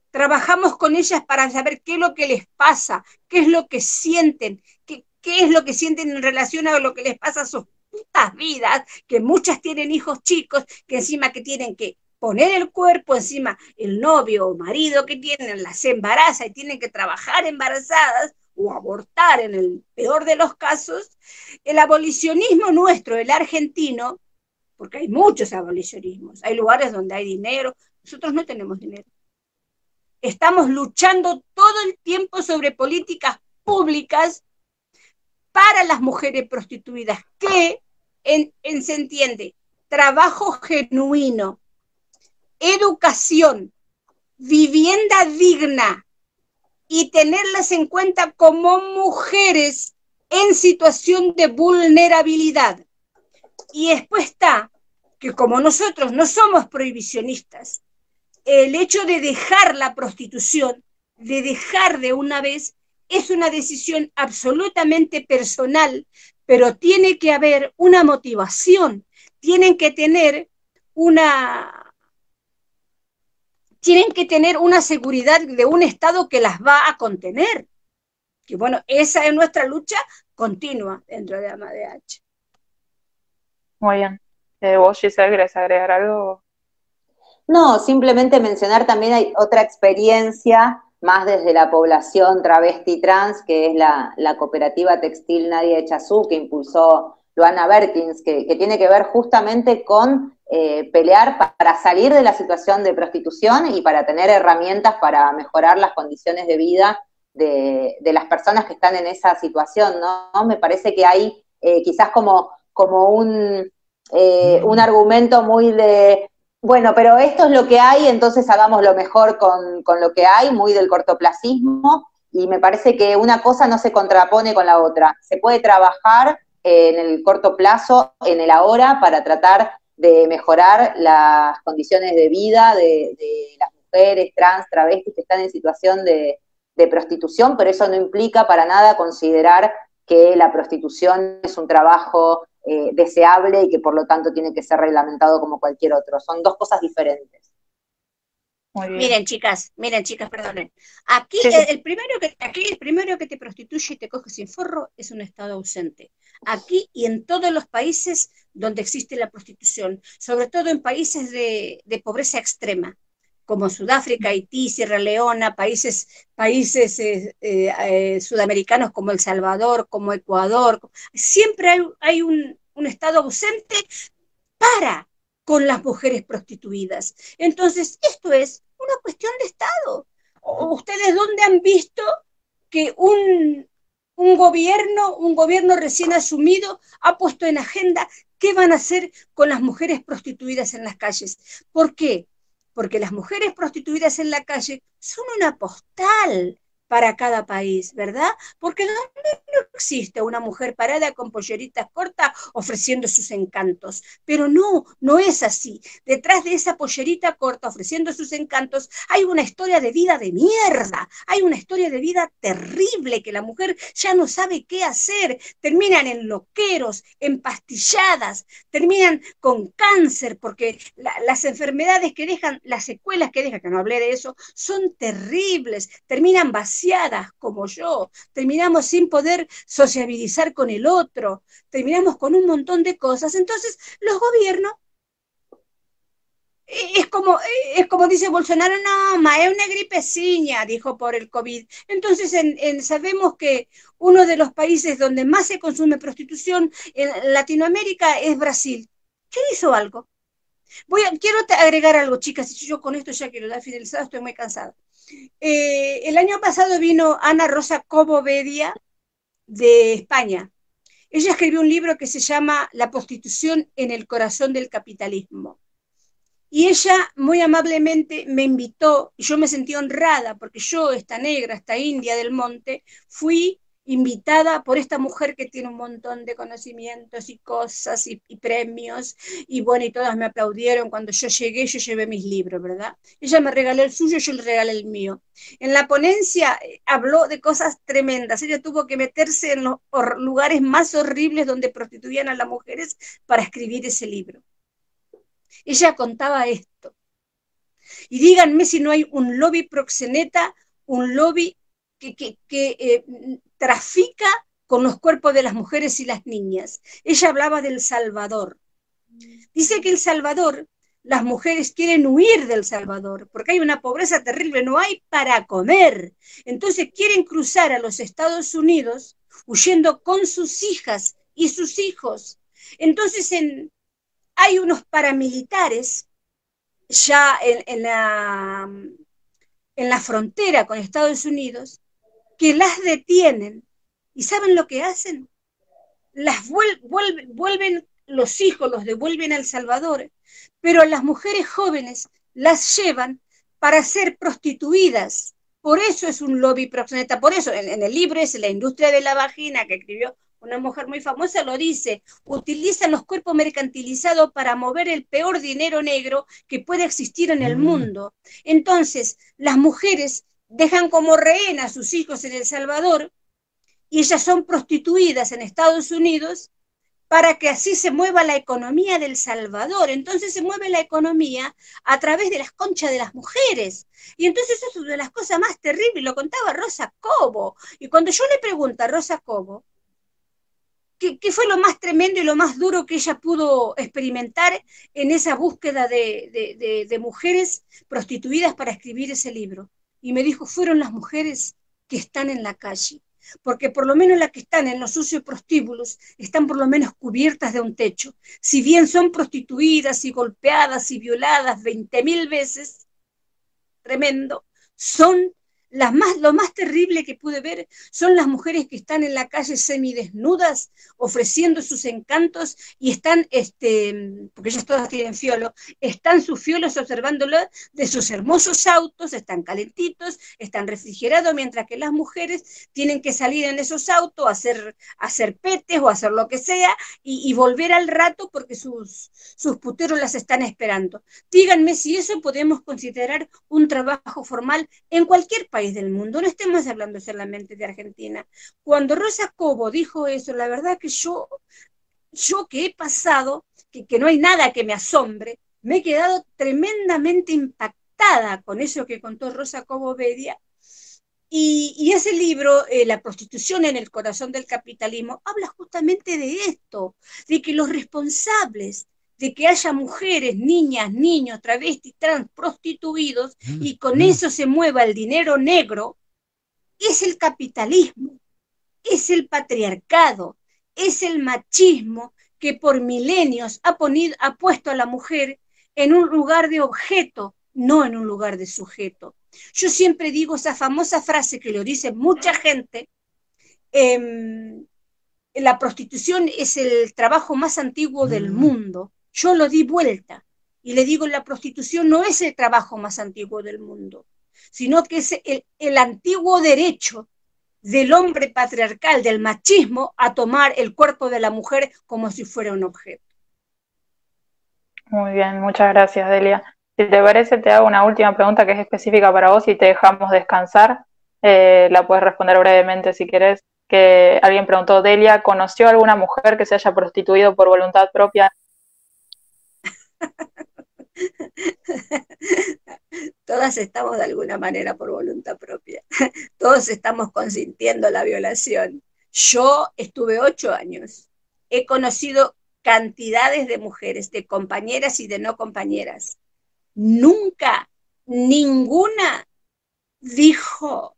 trabajamos con ellas para saber qué es lo que les pasa, qué es lo que sienten, qué es lo que sienten en relación a lo que les pasa a sus putas vidas, que muchas tienen hijos chicos, que encima que tienen que poner el cuerpo, encima el novio o marido que tienen las embaraza y tienen que trabajar embarazadas o abortar en el peor de los casos. El abolicionismo nuestro, el argentino, porque hay muchos abolicionismos, hay lugares donde hay dinero, nosotros no tenemos dinero. Estamos luchando todo el tiempo sobre políticas públicas para las mujeres prostituidas, que se entiende, trabajo genuino, educación, vivienda digna y tenerlas en cuenta como mujeres en situación de vulnerabilidad. Y después está que como nosotros no somos prohibicionistas, el hecho de dejar la prostitución, de dejar de una vez, es una decisión absolutamente personal, pero tiene que haber una motivación, tienen que tener una seguridad de un Estado que las va a contener. Que bueno, esa es nuestra lucha continua dentro de AMADH. Muy bien. ¿Vos, Giselle, querés agregar algo? No, simplemente mencionar también hay otra experiencia más desde la población travesti trans, que es la cooperativa textil Nadia Echazú, que impulsó Luana Berkins, que tiene que ver justamente con pelear para salir de la situación de prostitución y para tener herramientas para mejorar las condiciones de vida de las personas que están en esa situación, ¿no? Me parece que hay quizás como un argumento muy de, bueno, pero esto es lo que hay, entonces hagamos lo mejor con lo que hay, muy del cortoplacismo, y me parece que una cosa no se contrapone con la otra. Se puede trabajar en el corto plazo, en el ahora, para tratar de mejorar las condiciones de vida de las mujeres trans, travestis que están en situación de prostitución, pero eso no implica para nada considerar que la prostitución es un trabajo deseable y que por lo tanto tiene que ser reglamentado como cualquier otro. Son dos cosas diferentes. Miren, chicas, perdonen. Aquí, sí. el primero que te prostituye y te coge sin forro es un estado ausente. Aquí y en todos los países donde existe la prostitución, sobre todo en países de pobreza extrema, como Sudáfrica, Haití, Sierra Leona, países sudamericanos como El Salvador, como Ecuador, siempre hay un estado ausente con las mujeres prostituidas. Entonces, esto es una cuestión de Estado. ¿Ustedes dónde han visto que un gobierno recién asumido ha puesto en agenda qué van a hacer con las mujeres prostituidas en las calles? ¿Por qué? Porque las mujeres prostituidas en la calle son una postal para cada país, ¿verdad? Porque no existe una mujer parada con polleritas cortas ofreciendo sus encantos, pero no es así. Detrás de esa pollerita corta ofreciendo sus encantos hay una historia de vida de mierda, hay una historia de vida terrible que la mujer ya no sabe qué hacer, terminan en loqueros, empastilladas, terminan con cáncer, porque las enfermedades que dejan, las secuelas que dejan, que no hablé de eso, son terribles, terminan vaciadas como yo, terminamos sin poder sociabilizar con el otro, terminamos con un montón de cosas. Entonces los gobiernos, es como dice Bolsonaro, no, ma, es una gripeciña, dijo por el COVID. Entonces sabemos que uno de los países donde más se consume prostitución en Latinoamérica es Brasil. ¿Quién hizo algo? Quiero agregar algo, chicas, y yo con esto ya quiero dar finalizado, estoy muy cansada. El año pasado vino Ana Rosa Cobo Bedia de España. Ella escribió un libro que se llama La prostitución en el corazón del capitalismo. Y ella muy amablemente me invitó, y yo me sentí honrada, porque yo, esta negra, esta india del monte, fui invitada por esta mujer que tiene un montón de conocimientos y cosas y premios, y bueno, y todas me aplaudieron. Cuando yo llegué, yo llevé mis libros, ¿verdad? Ella me regaló el suyo, yo le regalé el mío. En la ponencia habló de cosas tremendas. Ella tuvo que meterse en los lugares más horribles donde prostituían a las mujeres para escribir ese libro. Ella contaba esto. Y díganme si no hay un lobby proxeneta, un lobby que trafica con los cuerpos de las mujeres y las niñas. Ella hablaba del Salvador. Dice que El Salvador, las mujeres quieren huir del Salvador, porque hay una pobreza terrible, no hay para comer. Entonces quieren cruzar a los Estados Unidos huyendo con sus hijas y sus hijos. Entonces hay unos paramilitares ya en la frontera con Estados Unidos que las detienen. ¿Y saben lo que hacen? Las vuelven los hijos, los devuelven a El Salvador, pero las mujeres jóvenes las llevan para ser prostituidas. Por eso es un lobby proxeneta. Por eso en el libro es La industria de la vagina, que escribió una mujer muy famosa, lo dice: utilizan los cuerpos mercantilizados para mover el peor dinero negro que puede existir en el mundo. Entonces, las mujeres dejan como rehén a sus hijos en El Salvador y ellas son prostituidas en Estados Unidos para que así se mueva la economía del Salvador. Entonces se mueve la economía a través de las conchas de las mujeres. Y entonces eso es una de las cosas más terribles, lo contaba Rosa Cobo. Y cuando yo le pregunto a Rosa Cobo ¿qué fue lo más tremendo y lo más duro que ella pudo experimentar en esa búsqueda de mujeres prostituidas para escribir ese libro? y me dijo, fueron las mujeres que están en la calle, porque por lo menos las que están en los socioprostíbulos están por lo menos cubiertas de un techo. Si bien son prostituidas y golpeadas y violadas 20.000 veces, tremendo, son lo más terrible que pude ver son las mujeres que están en la calle semidesnudas ofreciendo sus encantos y están, porque ellas todas tienen fiolo, están sus fiolos observándolo de sus hermosos autos, están calentitos, están refrigerados, mientras que las mujeres tienen que salir en esos autos a hacer petes o hacer lo que sea y volver al rato porque sus puteros las están esperando. Díganme si eso podemos considerar un trabajo formal en cualquier país del mundo, no estemos hablando solamente de Argentina. Cuando Rosa Cobo dijo eso, la verdad que yo que he pasado, que no hay nada que me asombre, me he quedado tremendamente impactada con eso que contó Rosa Cobo Bedia. Y ese libro, La prostitución en el corazón del capitalismo, habla justamente de esto, de que los responsables de que haya mujeres, niñas, niños, travestis, trans, prostituidos, y con eso se mueva el dinero negro, es el capitalismo, es el patriarcado, es el machismo que por milenios ha puesto a la mujer en un lugar de objeto, no en un lugar de sujeto. Yo siempre digo esa famosa frase que lo dice mucha gente, la prostitución es el trabajo más antiguo del mundo. Yo lo di vuelta y le digo, la prostitución no es el trabajo más antiguo del mundo, sino que es el antiguo derecho del hombre patriarcal, del machismo, a tomar el cuerpo de la mujer como si fuera un objeto. Muy bien, muchas gracias, Delia. Si te parece, te hago una última pregunta que es específica para vos y te dejamos descansar. La puedes responder brevemente si querés. Que alguien preguntó, Delia, ¿conoció a alguna mujer que se haya prostituido por voluntad propia? Todas estamos de alguna manera por voluntad propia. Todos estamos consintiendo la violación. Yo estuve 8 años. He conocido cantidades de mujeres, de compañeras y de no compañeras. Nunca, ninguna dijo,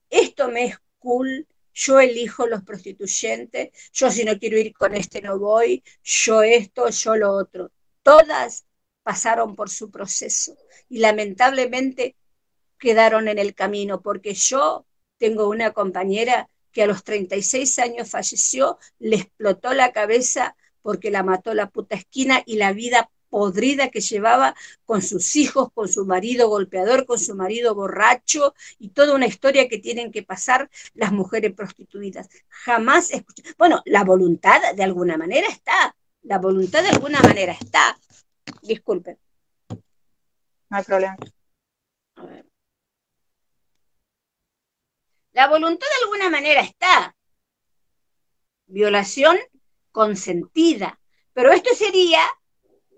esto me es cool, yo elijo los prostituyentes, yo si no quiero ir con este no voy, yo esto, yo lo otro. Todas pasaron por su proceso y lamentablemente quedaron en el camino, porque yo tengo una compañera que a los 36 años falleció, le explotó la cabeza porque la mató la puta esquina y la vida podrida que llevaba con sus hijos, con su marido golpeador, con su marido borracho y toda una historia que tienen que pasar las mujeres prostituidas. Jamás escuché. Bueno, la voluntad de alguna manera está. La voluntad de alguna manera está. Disculpen. No hay problema. A ver. La voluntad de alguna manera está. Violación consentida. Pero esto sería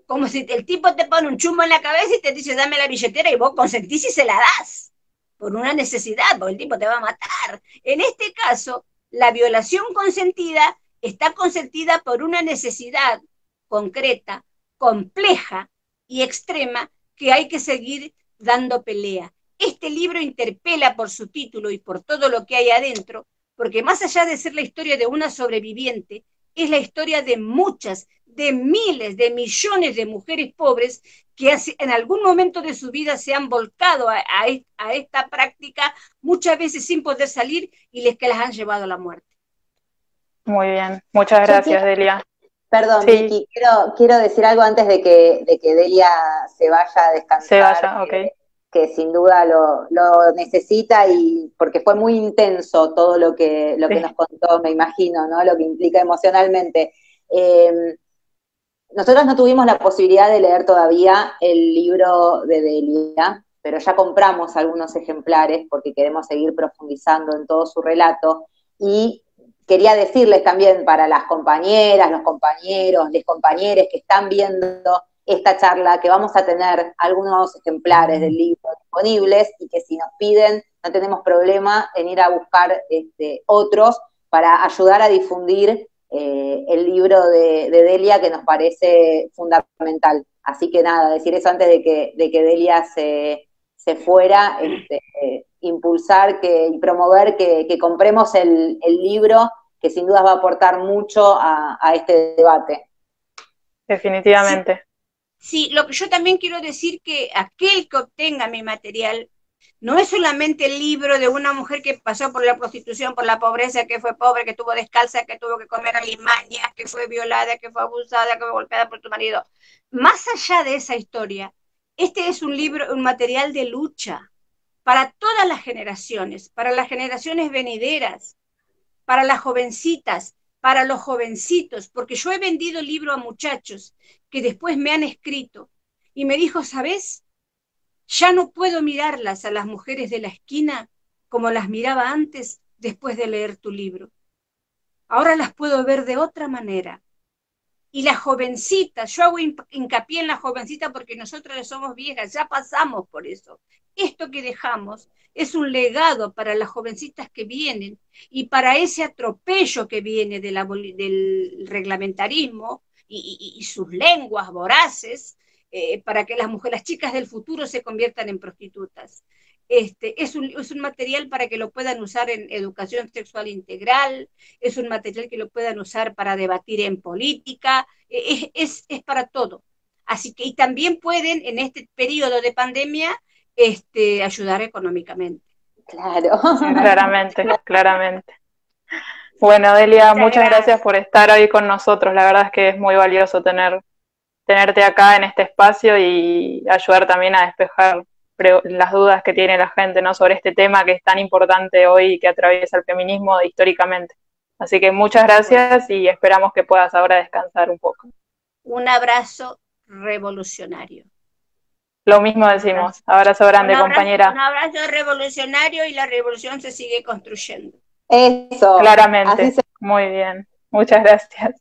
como si el tipo te pone un chumbo en la cabeza y te dice, dame la billetera, y vos consentís y se la das. Por una necesidad, porque el tipo te va a matar. En este caso, la violación consentida está consentida por una necesidad concreta, compleja y extrema que hay que seguir dando pelea. Este libro interpela por su título y por todo lo que hay adentro, porque más allá de ser la historia de una sobreviviente, es la historia de muchas, de miles, de millones de mujeres pobres que en algún momento de su vida se han volcado a esta práctica, muchas veces sin poder salir, y les que las han llevado a la muerte. Muy bien, muchas gracias, Delia. Perdón, sí. Vicky, quiero decir algo antes de que Delia se vaya a descansar. Se vaya, ok. Que sin duda lo necesita, y porque fue muy intenso todo lo que nos contó, me imagino, ¿no? Lo que implica emocionalmente. Nosotros no tuvimos la posibilidad de leer todavía el libro de Delia, pero ya compramos algunos ejemplares porque queremos seguir profundizando en todo su relato, y quería decirles también para las compañeras, los compañeros, les compañeres que están viendo esta charla, que vamos a tener algunos ejemplares del libro disponibles, y que si nos piden no tenemos problema en ir a buscar otros para ayudar a difundir el libro de Delia, que nos parece fundamental. Así que nada, decir eso antes de que Delia se se fuera, impulsar y promover que compremos el libro, que sin duda va a aportar mucho a este debate. Definitivamente. Sí, lo que yo también quiero decir que aquel que obtenga mi material no es solamente el libro de una mujer que pasó por la prostitución, por la pobreza, que fue pobre, que estuvo descalza, que tuvo que comer alimañas, que fue violada, que fue abusada, que fue golpeada por su marido. Más allá de esa historia, este es un libro, un material de lucha para todas las generaciones, para las generaciones venideras, para las jovencitas, para los jovencitos, porque yo he vendido libros a muchachos que después me han escrito y me dijo, ¿sabes? Ya no puedo mirarlas a las mujeres de la esquina como las miraba antes después de leer tu libro. Ahora las puedo ver de otra manera. Y las jovencitas, yo hago hincapié en la jovencita porque nosotros somos viejas, ya pasamos por eso. Esto que dejamos es un legado para las jovencitas que vienen y para ese atropello que viene del reglamentarismo y sus lenguas voraces, para que las chicas del futuro se conviertan en prostitutas. Es un material para que lo puedan usar en educación sexual integral, es un material que lo puedan usar para debatir en política, es para todo. Así que, y también pueden, en este periodo de pandemia, ayudar económicamente. Claro. Claramente. Bueno, Delia, muchas gracias por estar hoy con nosotros. La verdad es que es muy valioso tenerte acá en este espacio y ayudar también a despejar las dudas que tiene la gente, ¿no?, sobre este tema que es tan importante hoy y que atraviesa el feminismo históricamente. Así que muchas gracias y esperamos que puedas ahora descansar un poco. Un abrazo revolucionario. Lo mismo decimos. Abrazo grande, compañera. Un abrazo revolucionario y la revolución se sigue construyendo. Eso. Claramente. Muy bien. Muchas gracias.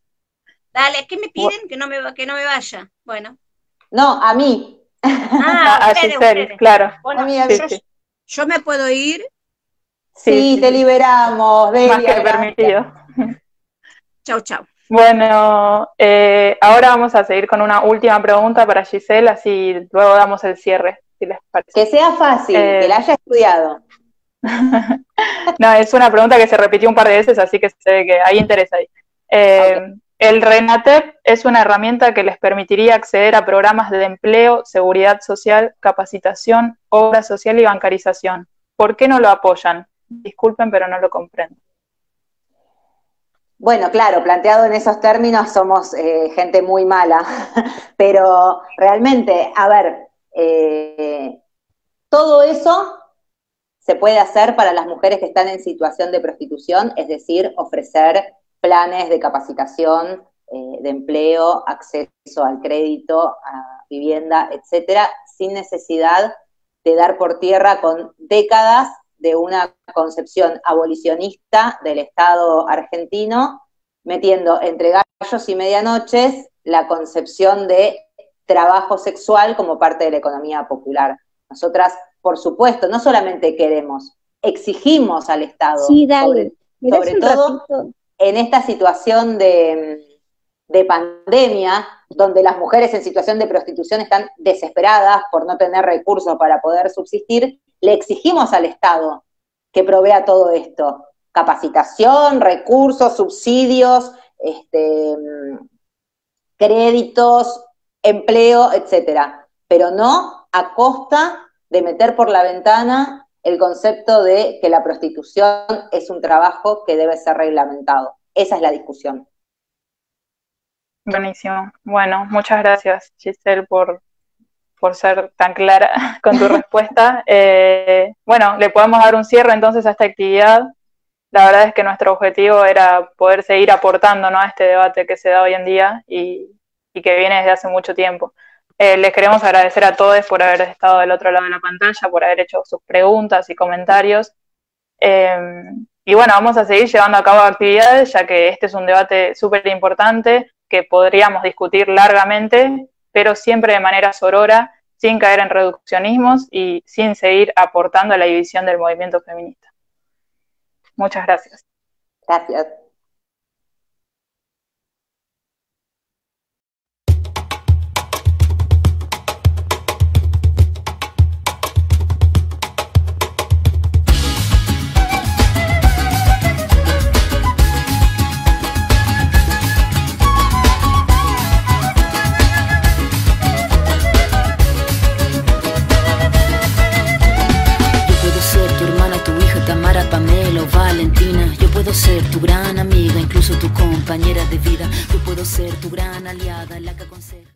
Dale, ¿qué me piden? Que no me vaya. Bueno. No, a mí. A Giselle, claro. Bueno, a mí. ¿Yo me puedo ir? Sí, te liberamos, Delia. Más que permitido. Chau, chau. Bueno, ahora vamos a seguir con una última pregunta para Giselle, así luego damos el cierre, si les parece. Que sea fácil, que la haya estudiado. No, es una pregunta que se repitió un par de veces, así que se ve que hay interés ahí. Okay. El RENATEP es una herramienta que les permitiría acceder a programas de empleo, seguridad social, capacitación, obra social y bancarización. ¿Por qué no lo apoyan? Disculpen, pero no lo comprendo. Bueno, claro, planteado en esos términos somos gente muy mala, pero realmente, a ver, todo eso se puede hacer para las mujeres que están en situación de prostitución, es decir, ofrecer planes de capacitación, de empleo, acceso al crédito, a vivienda, etcétera, sin necesidad de dar por tierra con décadas de una concepción abolicionista del Estado argentino, metiendo entre gallos y medianoches la concepción de trabajo sexual como parte de la economía popular. Nosotras, por supuesto, no solamente queremos, exigimos al Estado, sí, dale. sobre todo en esta situación de pandemia, donde las mujeres en situación de prostitución están desesperadas por no tener recursos para poder subsistir, le exigimos al Estado que provea todo esto, capacitación, recursos, subsidios, créditos, empleo, etcétera, pero no a costa de meter por la ventana el concepto de que la prostitución es un trabajo que debe ser reglamentado. Esa es la discusión. Buenísimo. Bueno, muchas gracias, Giselle, por ser tan clara con tu respuesta. Bueno, le podemos dar un cierre entonces a esta actividad. La verdad es que nuestro objetivo era poder seguir aportando, ¿no?, a este debate que se da hoy en día y que viene desde hace mucho tiempo. Les queremos agradecer a todos por haber estado del otro lado de la pantalla, por haber hecho sus preguntas y comentarios. Y bueno, vamos a seguir llevando a cabo actividades, ya que este es un debate súper importante que podríamos discutir largamente, pero siempre de manera sorora, sin caer en reduccionismos y sin seguir aportando a la división del movimiento feminista. Muchas gracias. Gracias. tu hija Tamara, Pamela o Valentina. Yo puedo ser tu gran amiga, incluso tu compañera de vida. Yo puedo ser tu gran aliada, la que aconseja.